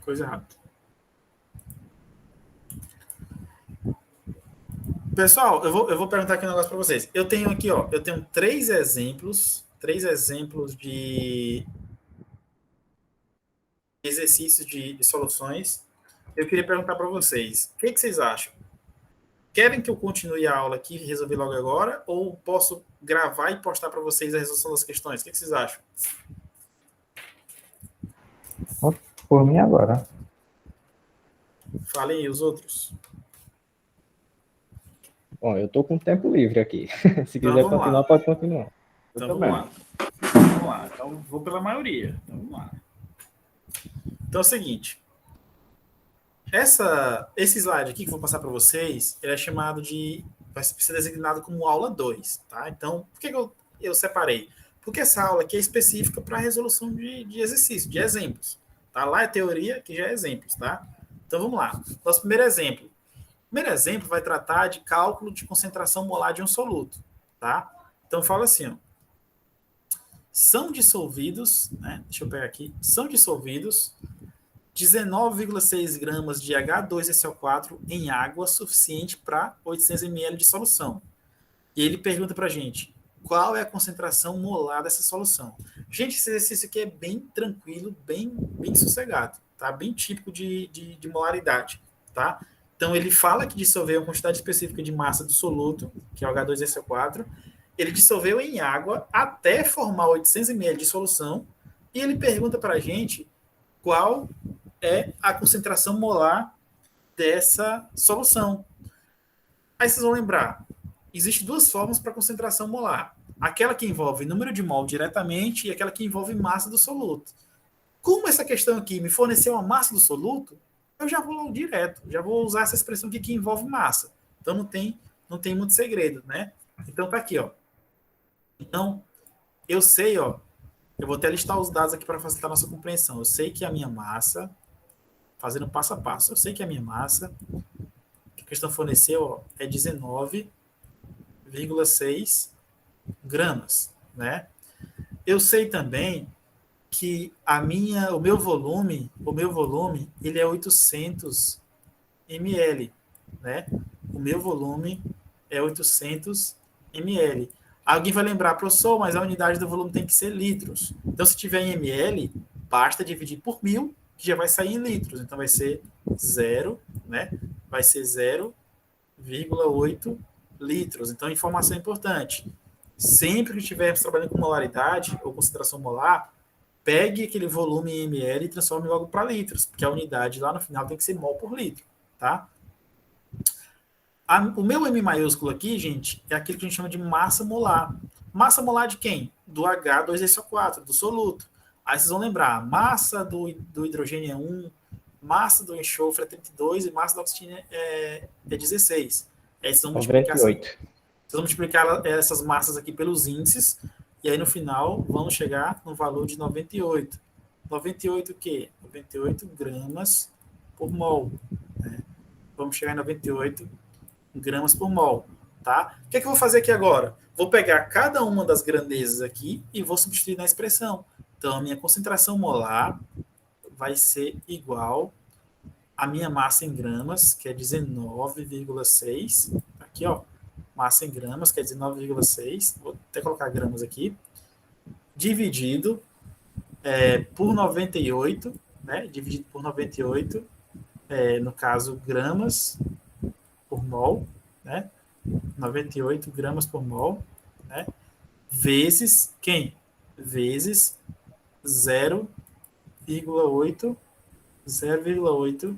Coisa rápida. Pessoal, eu vou perguntar aqui um negócio para vocês. Eu tenho aqui, ó, eu tenho três exemplos de exercícios de soluções. Eu queria perguntar para vocês, o que vocês acham? Querem que eu continue a aula aqui e resolver logo agora, ou posso gravar e postar para vocês a resolução das questões? O que vocês acham? Por mim agora. Falem aí os outros. Bom, eu tô com tempo livre aqui. Se Então, quiser vamos continuar, lá. pode continuar. Então Eu vamos também. lá. Vamos lá. Então vou pela maioria. Então vamos lá. Então é o seguinte. Esse slide aqui que eu vou passar para vocês, ele é chamado de... vai ser designado como aula 2, tá? Então, por que eu separei? Porque essa aula aqui é específica para resolução de exercício, de exemplos. Tá? Lá é teoria, aqui já é exemplos, tá? Então vamos lá. Nosso primeiro exemplo. O primeiro exemplo vai tratar de cálculo de concentração molar de um soluto, tá? Então fala assim, ó. São dissolvidos, né? Deixa eu pegar aqui. São dissolvidos 19,6 gramas de H2SO4 em água suficiente para 800 ml de solução. E ele pergunta para a gente, qual é a concentração molar dessa solução? Gente, esse exercício aqui é bem tranquilo, bem sossegado, tá? Bem típico de molaridade, tá? Então, ele fala que dissolveu uma quantidade específica de massa do soluto, que é o H2SO4, ele dissolveu em água até formar 800 ml de solução, e ele pergunta para a gente qual é a concentração molar dessa solução. Aí vocês vão lembrar, existem duas formas para concentração molar. Aquela que envolve número de mol diretamente e aquela que envolve massa do soluto. Como essa questão aqui me forneceu a massa do soluto, eu já vou direto, já vou usar essa expressão aqui que envolve massa. Então não tem muito segredo, né? Então tá aqui, ó. Então, eu sei, ó, eu vou até listar os dados aqui para facilitar a nossa compreensão. Eu sei que a minha massa, fazendo passo a passo, eu sei que a minha massa, que a questão forneceu, ó, é 19,6 gramas, né? Eu sei também que o meu volume, ele é 800 ml, né? O meu volume é 800 ml. Alguém vai lembrar, professor, mas a unidade do volume tem que ser litros. Então, se tiver em ml, basta dividir por 1000, que já vai sair em litros. Então, vai ser 0, né? Vai ser 0,8 litros. Então, informação importante. Sempre que estivermos trabalhando com molaridade ou concentração molar, pegue aquele volume em ml e transforme logo para litros, porque a unidade lá no final tem que ser mol por litro, tá? O meu M maiúsculo aqui, gente, é aquele que a gente chama de massa molar. Massa molar de quem? Do H2SO4, do soluto. Aí vocês vão lembrar, a massa do hidrogênio é 1, massa do enxofre é 32 e massa do oxigênio é 16. Aí vocês vão multiplicar essas massas aqui pelos índices, e aí no final vamos chegar no valor de 98. 98 o quê? 98 gramas por mol. Né? Vamos chegar em 98 gramas por mol, tá? O que é que eu vou fazer aqui agora? Vou pegar cada uma das grandezas aqui e vou substituir na expressão. Então, a minha concentração molar vai ser igual à minha massa em gramas, que é 19,6. Aqui, ó, massa em gramas, que é 19,6. Vou até colocar gramas aqui. Dividido por 98, né? Dividido por 98, no caso, gramas por mol, né? 98 gramas por mol, né? Vezes quem? Vezes 0,8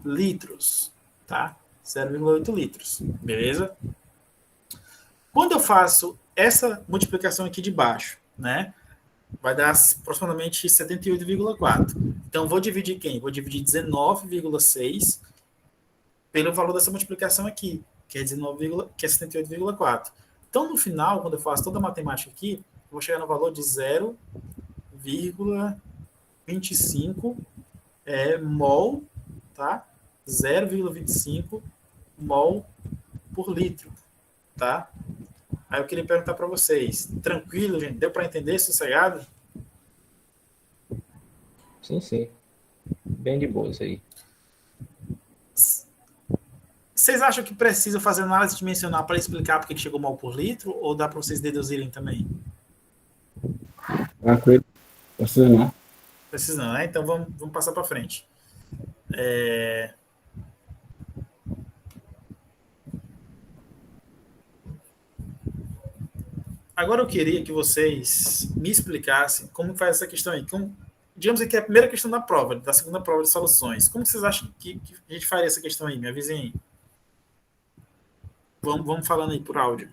litros, tá? 0,8 litros, beleza? Quando eu faço essa multiplicação aqui de baixo, né? Vai dar aproximadamente 78,4. Então, vou dividir quem? Vou dividir 19,6 pelo valor dessa multiplicação aqui, que é 78,4. Então, no final, quando eu faço toda a matemática aqui, eu vou chegar no valor de 0,25 mol, tá? 0,25 mol por litro, tá? Aí eu queria perguntar para vocês, tranquilo, gente? Deu para entender, sossegado? Sim. Bem de boas aí. Vocês acham que precisa fazer análise dimensional para explicar porque que chegou mol por litro, ou dá para vocês deduzirem também? Tranquilo. Precisa não. Precisa não, né? Então vamos passar para frente. Agora eu queria que vocês me explicassem como faz essa questão aí. Digamos que é a primeira questão da prova, da segunda prova de soluções. Como vocês acham que a gente faria essa questão aí? Me avisem aí. Vamos falando aí por áudio.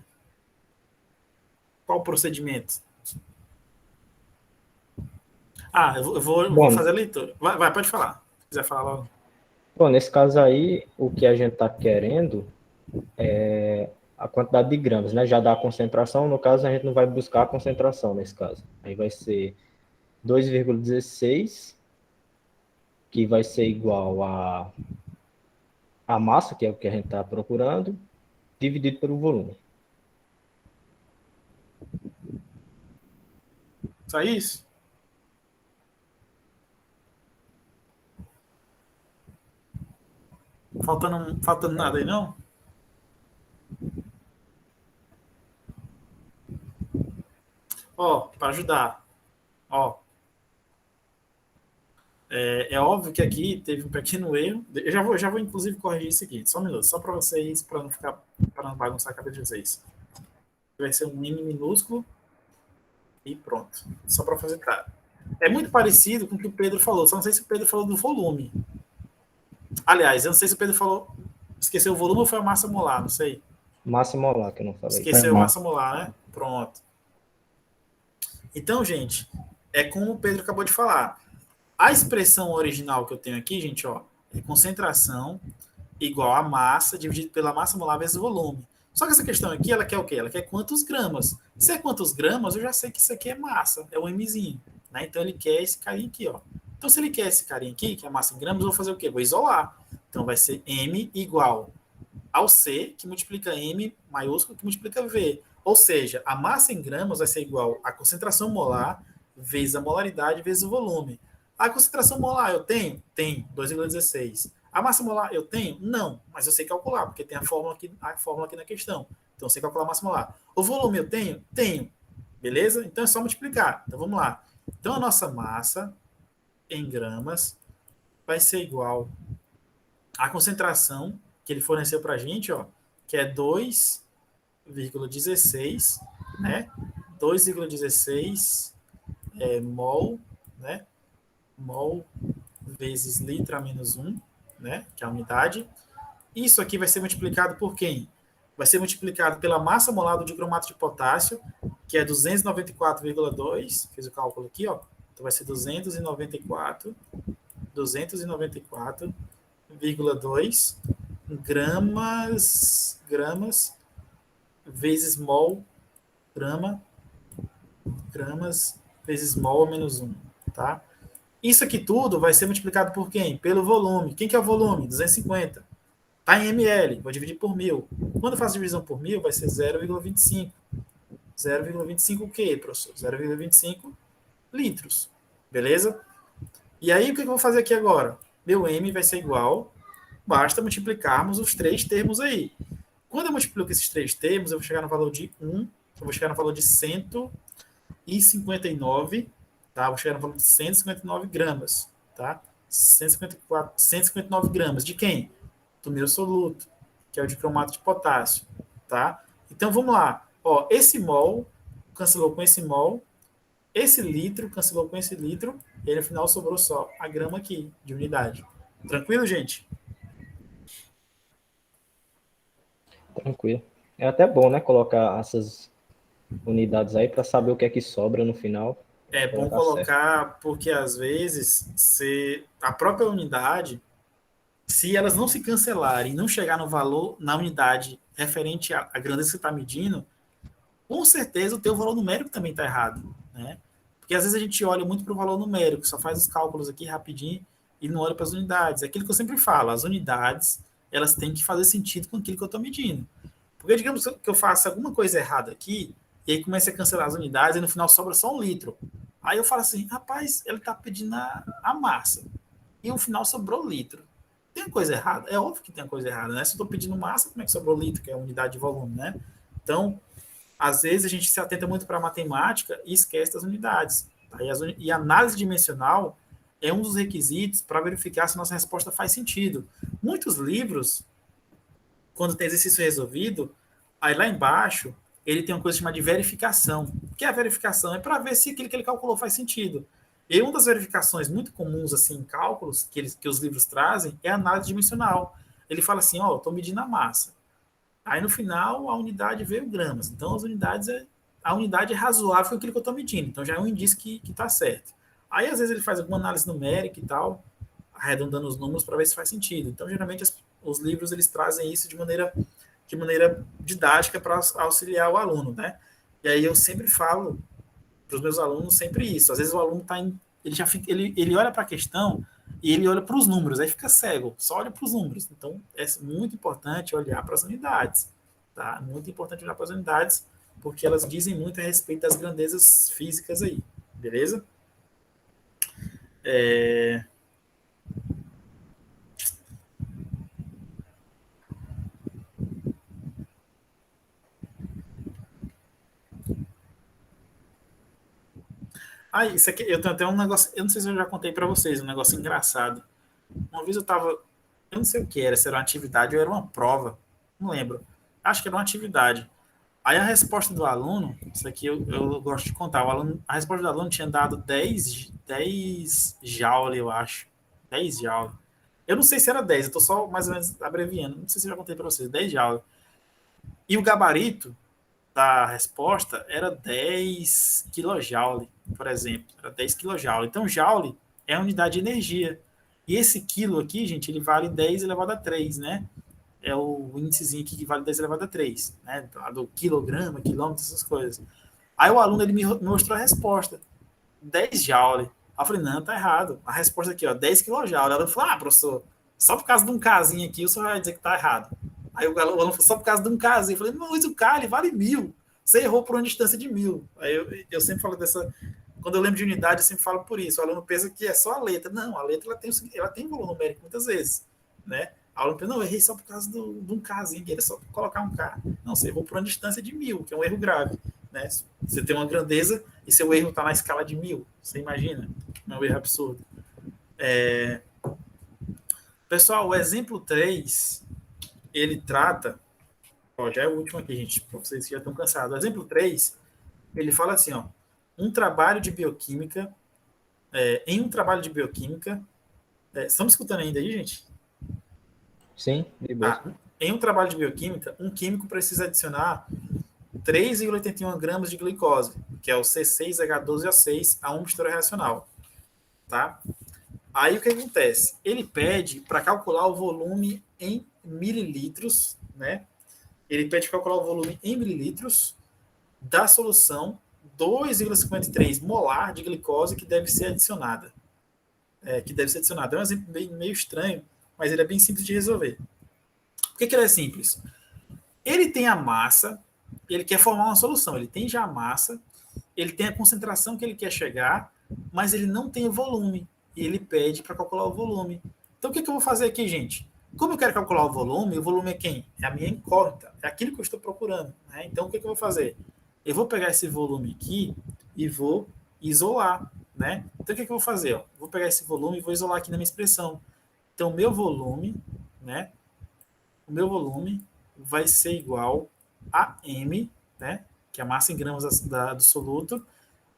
Qual o procedimento? Eu vou fazer a leitura. Vai, pode falar. Se quiser falar logo. Bom, nesse caso aí, o que a gente está querendo é a quantidade de gramas, né? Já dá a concentração, no caso a gente não vai buscar a concentração nesse caso. Aí vai ser 2,16, que vai ser igual a massa, que é o que a gente está procurando, dividido pelo volume. Só isso? Faltando nada aí, não? Para ajudar. É óbvio que aqui teve um pequeno erro. Eu já vou inclusive corrigir isso aqui. Só um minuto, só para vocês, para não bagunçar a cabeça de vocês. Vai ser um mini minúsculo e pronto. Só para fazer claro. É muito parecido com o que o Pedro falou. Só não sei se o Pedro falou do volume. Aliás, eu não sei se o Pedro falou. Esqueceu o volume ou foi a massa molar? Não sei. Massa molar, que eu não falei. Esqueceu a massa molar, né? Pronto. Então, gente, é como o Pedro acabou de falar. A expressão original que eu tenho aqui, gente, é concentração igual a massa dividido pela massa molar vezes volume. Só que essa questão aqui, ela quer o quê? Ela quer quantos gramas. Se é quantos gramas, eu já sei que isso aqui é massa, é um Mzinho. Né? Então, ele quer esse carinha aqui, ó. Então, se ele quer esse carinha aqui, que é massa em gramas, eu vou fazer o quê? Vou isolar. Então, vai ser M igual ao C, que multiplica M maiúsculo, que multiplica V. Ou seja, a massa em gramas vai ser igual à concentração molar vezes a molaridade vezes o volume. A concentração molar eu tenho? Tem, 2,16. A massa molar eu tenho? Não, mas eu sei calcular, porque tem a fórmula aqui na questão. Então, eu sei calcular a massa molar. O volume eu tenho? Tenho. Beleza? Então, é só multiplicar. Então, vamos lá. Então, a nossa massa em gramas vai ser igual à concentração que ele forneceu para a gente, que é 2,16, né? 2,16 mol, né? Mol vezes litro a menos 1, né? Que é a unidade. Isso aqui vai ser multiplicado por quem? Vai ser multiplicado pela massa molar do dicromato de potássio, que é 294,2. Fiz o cálculo aqui, Então vai ser 294,2 gramas vezes mol, gramas vezes mol a menos 1, tá? Isso aqui tudo vai ser multiplicado por quem? Pelo volume. Quem que é o volume? 250. Está em ml. Vou dividir por 1.000. Quando eu faço divisão por 1.000, vai ser 0,25. 0,25 o quê, professor? 0,25 litros. Beleza? E aí, o que eu vou fazer aqui agora? Meu M vai ser igual. Basta multiplicarmos os três termos aí. Quando eu multiplico esses três termos, eu vou chegar no valor de 1. Eu vou chegar no valor de 159. Tá? Vou chegar no valor de 159 gramas. Tá? 159 gramas. De quem? Do meu soluto, que é o dicromato de potássio. Tá? Então, vamos lá. Esse mol cancelou com esse mol. Esse litro cancelou com esse litro. E aí, no final, sobrou só a grama aqui, de unidade. Tranquilo, gente? Tranquilo. É até bom, né, colocar essas unidades aí para saber o que é que sobra no final. É bom colocar, porque às vezes a própria unidade, se elas não se cancelarem e não chegar no valor na unidade referente à grandeza que você está medindo, com certeza o teu valor numérico também está errado, né? Porque às vezes a gente olha muito para o valor numérico, só faz os cálculos aqui rapidinho e não olha para as unidades. É aquilo que eu sempre falo, as unidades, elas têm que fazer sentido com aquilo que eu estou medindo. Porque digamos que eu faça alguma coisa errada aqui, e aí começa a cancelar as unidades e no final sobra só 1 litro. Aí eu falo assim, rapaz, ele está pedindo a massa. E no final sobrou litro. Tem coisa errada? É óbvio que tem coisa errada, né? Se eu estou pedindo massa, como é que sobrou litro, que é a unidade de volume, né? Então, às vezes a gente se atenta muito para a matemática e esquece das unidades. Tá? E a análise dimensional, é um dos requisitos para verificar se nossa resposta faz sentido. Muitos livros, quando tem exercício resolvido, aí lá embaixo, ele tem uma coisa chamada de verificação. O que é a verificação? É para ver se aquilo que ele calculou faz sentido. E uma das verificações muito comuns assim, em cálculos que os livros trazem é a análise dimensional. Ele fala assim, ó, estou medindo a massa. Aí no final a unidade veio gramas. Então a unidade é razoável com aquilo que eu estou medindo. Então já é um indício que está certo. Aí às vezes ele faz alguma análise numérica e tal, arredondando os números para ver se faz sentido. Então geralmente os livros eles trazem isso de maneira didática para auxiliar o aluno, né? E aí eu sempre falo para os meus alunos sempre isso. Às vezes o aluno ele olha para a questão e ele olha para os números, aí fica cego, só olha para os números. Então é muito importante olhar para as unidades, tá? Muito importante olhar para as unidades, porque elas dizem muito a respeito das grandezas físicas aí, beleza? Isso aqui, eu tenho até um negócio, eu não sei se eu já contei para vocês, um negócio engraçado. Uma vez eu não sei o que era, se era uma atividade ou era uma prova, não lembro. Acho que era uma atividade. Aí a resposta do aluno, isso aqui eu gosto de contar, a resposta do aluno tinha dado 10 joule, eu acho. 10 joule. Eu não sei se era 10, eu estou só mais ou menos abreviando, não sei se eu já contei para vocês, 10 joule. E o gabarito da resposta era 10 kJ, por exemplo. Era 10 kJ. Então, joule é a unidade de energia. E esse quilo aqui, gente, ele vale 10 elevado a 3, né? É o índicezinho aqui que vale 10 elevado a 3, né? Do quilograma, quilômetro, essas coisas. Aí o aluno ele me mostrou a resposta. 10 joule. Aí eu falei, não, tá errado. A resposta aqui, ó, 10 kJ. Aí ele falou, professor, só por causa de um casinho aqui, o senhor vai dizer que tá errado. Aí o aluno falou, só por causa de um casinho. Eu falei, mas o K, ele vale 1000. Você errou por uma distância de 1000. Aí eu sempre falo dessa... Quando eu lembro de unidade, eu sempre falo por isso. O aluno pensa que é só a letra. Não, a letra ela tem valor numérico muitas vezes, né? O aluno pensa, não, eu errei só por causa de um Kzinho, que era só colocar um K. Não, você errou por uma distância de 1000, que é um erro grave, né? Você tem uma grandeza e seu erro está na escala de 1000. Você imagina? É um erro absurdo. Pessoal, o exemplo 3, ele trata... Ó, já é o último aqui, gente, para vocês que já estão cansados. O exemplo 3, ele fala assim, ó, em um trabalho de bioquímica, estamos escutando ainda aí, gente? Sim, de boa. Em um trabalho de bioquímica, um químico precisa adicionar 3,81 gramas de glicose, que é o C6H12O6, a uma mistura reacional, tá? Aí o que acontece? Ele pede para calcular o volume em mililitros, né? Ele pede para calcular o volume em mililitros da solução 2,53 molar de glicose que deve ser adicionada. É um exemplo meio estranho, mas ele é bem simples de resolver. Por que ele é simples? Ele tem a massa, ele quer formar uma solução, ele tem já a massa, ele tem a concentração que ele quer chegar, mas ele não tem o volume. E ele pede para calcular o volume. Então o que eu vou fazer aqui, gente? Como eu quero calcular o volume é quem? É a minha incógnita, é aquilo que eu estou procurando, né? Então o que eu vou fazer? Eu vou pegar esse volume aqui e vou isolar, né? Então o que eu vou fazer? Ó? Vou pegar esse volume e vou isolar aqui na minha expressão. Então o meu volume, né? O meu volume vai ser igual a M, né? Que é a massa em gramas do soluto,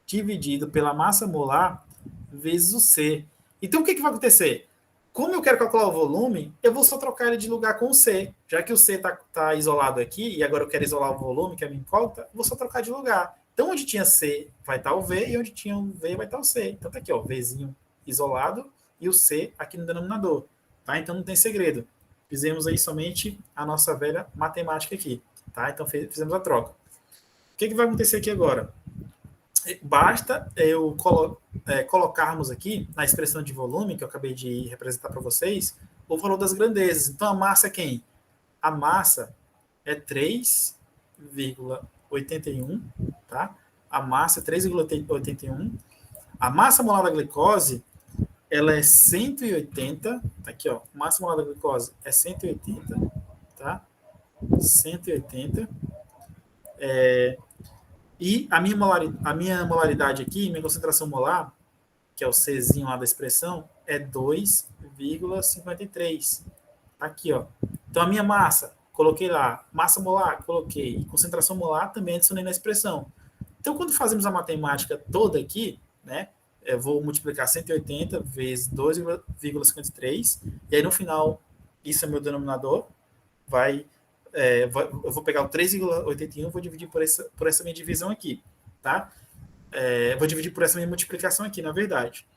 dividido pela massa molar vezes o C. Então o que vai acontecer? Como eu quero calcular o volume, eu vou só trocar ele de lugar com o C. Já que o C está isolado aqui, e agora eu quero isolar o volume, que é a minha incógnita, vou só trocar de lugar. Então, onde tinha C vai estar o V, e onde tinha o V vai estar o C. Então, tá aqui, ó, Vzinho isolado e o C aqui no denominador. Tá? Então, não tem segredo. Fizemos aí somente a nossa velha matemática aqui. Tá? Então, fizemos a troca. O que vai acontecer aqui agora? Basta eu colocarmos aqui na expressão de volume, que eu acabei de representar para vocês, o valor das grandezas. Então, a massa é quem? A massa é 3,81, tá? A massa é 3,81. A massa molar da glicose, ela é 180. Aqui, ó. A massa molar da glicose é 180, tá? 180. E a minha molaridade aqui, minha concentração molar, que é o Czinho lá da expressão, é 2,53. Tá aqui, ó. Então, a minha massa, coloquei lá. Massa molar, coloquei. E concentração molar, também adicionei na expressão. Então, quando fazemos a matemática toda aqui, né, eu vou multiplicar 180 vezes 2,53, e aí no final, isso é meu denominador, eu vou pegar o 3,81 e vou dividir por essa minha divisão aqui, tá? Vou dividir por essa minha multiplicação aqui, na verdade.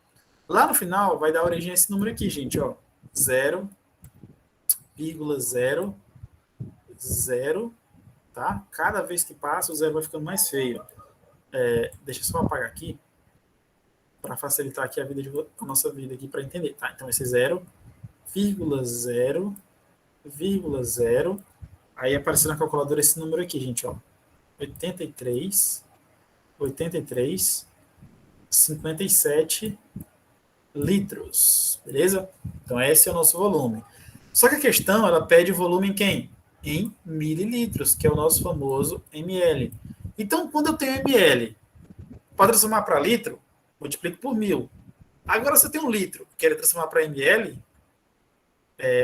Lá no final, vai dar origem a esse número aqui, gente, ó, 0,00, tá? Cada vez que passa, o zero vai ficando mais feio. Deixa eu só apagar aqui, para facilitar aqui a nossa vida aqui para entender, tá? Então, esse 0,0, aí apareceu na calculadora esse número aqui, gente, ó. 57 litros, beleza? Então, esse é o nosso volume. Só que a questão, ela pede o volume em quem? Em mililitros, que é o nosso famoso ml. Então, quando eu tenho ml, para transformar para litro, multiplico por 1000. Agora, se eu tenho 1 litro, quero transformar para ml,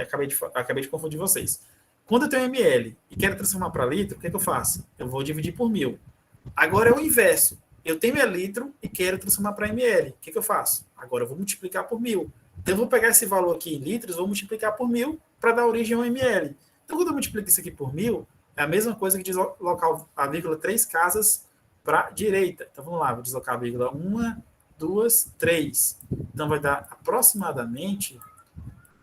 acabei de confundir vocês. Quando eu tenho ml e quero transformar para litro, o que eu faço? Eu vou dividir por 1000. Agora é o inverso. Eu tenho litro e quero transformar para ml. O que eu faço? Agora eu vou multiplicar por 1000. Então eu vou pegar esse valor aqui em litros, vou multiplicar por 1000 para dar origem ao ml. Então quando eu multiplico isso aqui por 1000, é a mesma coisa que deslocar a vírgula 3 casas para a direita. Então vamos lá, vou deslocar a vírgula 1, 2, 3. Então vai dar aproximadamente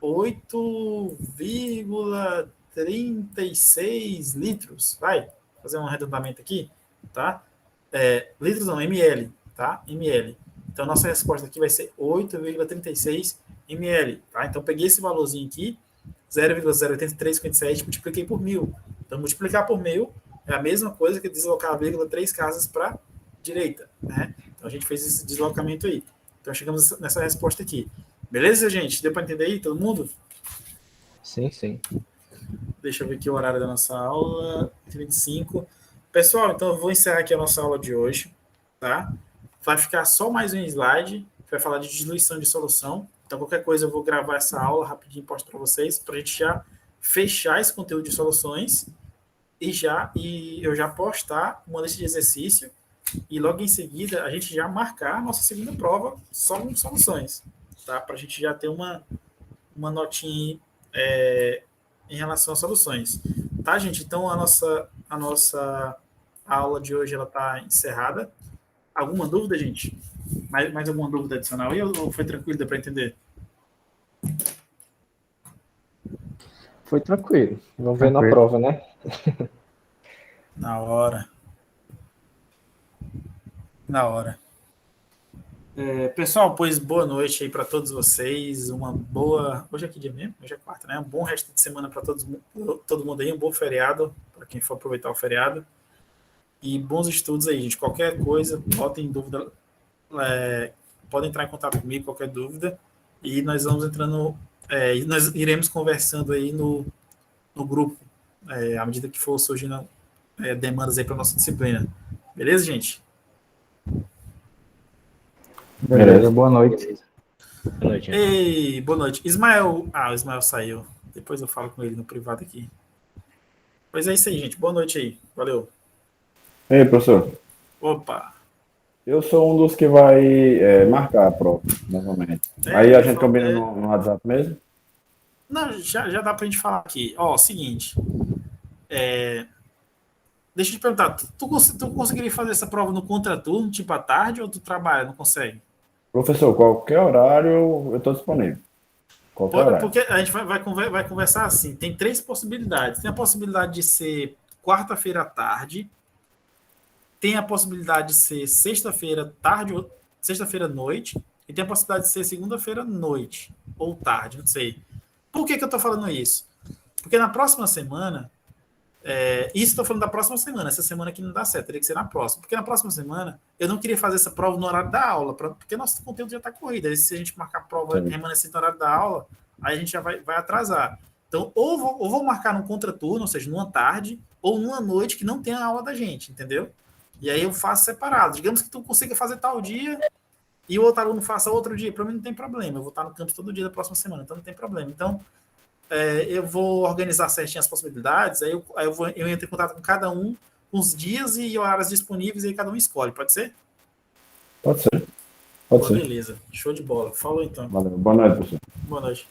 8,36 litros. Vai fazer um arredondamento aqui, tá? Litros não, ml, tá? ml. Então, nossa resposta aqui vai ser 8,36 ml, tá? Então, peguei esse valorzinho aqui, 0,08357, multipliquei por 1000. Então, multiplicar por 1000 é a mesma coisa que deslocar a vírgula 3 casas para a direita, né? Então, a gente fez esse deslocamento aí. Então, chegamos nessa resposta aqui. Beleza, gente? Deu para entender aí, todo mundo? Sim, sim. Deixa eu ver aqui o horário da nossa aula, 25. Pessoal, então eu vou encerrar aqui a nossa aula de hoje, tá? Vai ficar só mais um slide, que vai falar de diluição de solução. Então, qualquer coisa, eu vou gravar essa aula rapidinho e posto para vocês, para a gente já fechar esse conteúdo de soluções e eu já postar uma lista de exercício e logo em seguida a gente já marcar a nossa segunda prova só com soluções, tá? Para a gente já ter uma notinha em relação às soluções. Tá, gente? Então, a nossa aula de hoje está encerrada. Alguma dúvida, gente? Mais alguma dúvida adicional aí ou foi tranquilo, deu para entender? Foi tranquilo. Vamos ver na prova, né? Na hora. Pessoal, pois boa noite aí para todos vocês. Uma boa. Hoje é que dia mesmo? Hoje é quarta, né? Um bom resto de semana para todo mundo aí. Um bom feriado para quem for aproveitar o feriado. E bons estudos aí, gente. Qualquer coisa, botem dúvida. Podem entrar em contato comigo, qualquer dúvida. E nós vamos entrando. Nós iremos conversando aí no grupo, à medida que for surgindo demandas aí para nossa disciplina. Beleza, gente? Beleza, boa noite. Boa noite. Ei, boa noite. Ismael. O Ismael saiu. Depois eu falo com ele no privado aqui. Pois é isso aí, gente. Boa noite aí. Valeu. Ei, professor. Opa. Eu sou um dos que vai marcar a prova, novamente. Aí a gente combina no WhatsApp mesmo? Não, já dá pra gente falar aqui. Seguinte. Deixa eu te perguntar. Tu conseguiria fazer essa prova no contraturno, tipo à tarde, ou tu trabalha, não consegue? Professor, qualquer horário eu estou disponível. Qualquer horário. Porque a gente vai conversar assim. Tem 3 possibilidades. Tem a possibilidade de ser quarta-feira à tarde. Tem a possibilidade de ser sexta-feira tarde ou sexta-feira à noite. E tem a possibilidade de ser segunda-feira à noite ou tarde, não sei. Por que eu estou falando isso? Porque na próxima semana... isso estou falando da próxima semana. Essa semana aqui não dá certo, teria que ser na próxima. Porque na próxima semana eu não queria fazer essa prova no horário da aula, porque nosso conteúdo já está corrido. Aí, se a gente marcar a prova remanescente no horário da aula, aí a gente já vai atrasar. Então, ou vou marcar num contraturno, ou seja, numa tarde, ou numa noite que não tem a aula da gente, entendeu? E aí eu faço separado. Digamos que tu consiga fazer tal dia e o outro aluno faça outro dia, para mim não tem problema. Eu vou estar no campus todo dia da próxima semana, então não tem problema. Então, eu vou organizar certinho as possibilidades, eu entro em contato com cada um, com os dias e horários disponíveis, e aí cada um escolhe, pode ser? Pode ser. Pode ser. Beleza, show de bola. Falou então. Valeu. Boa noite, professor. Boa noite.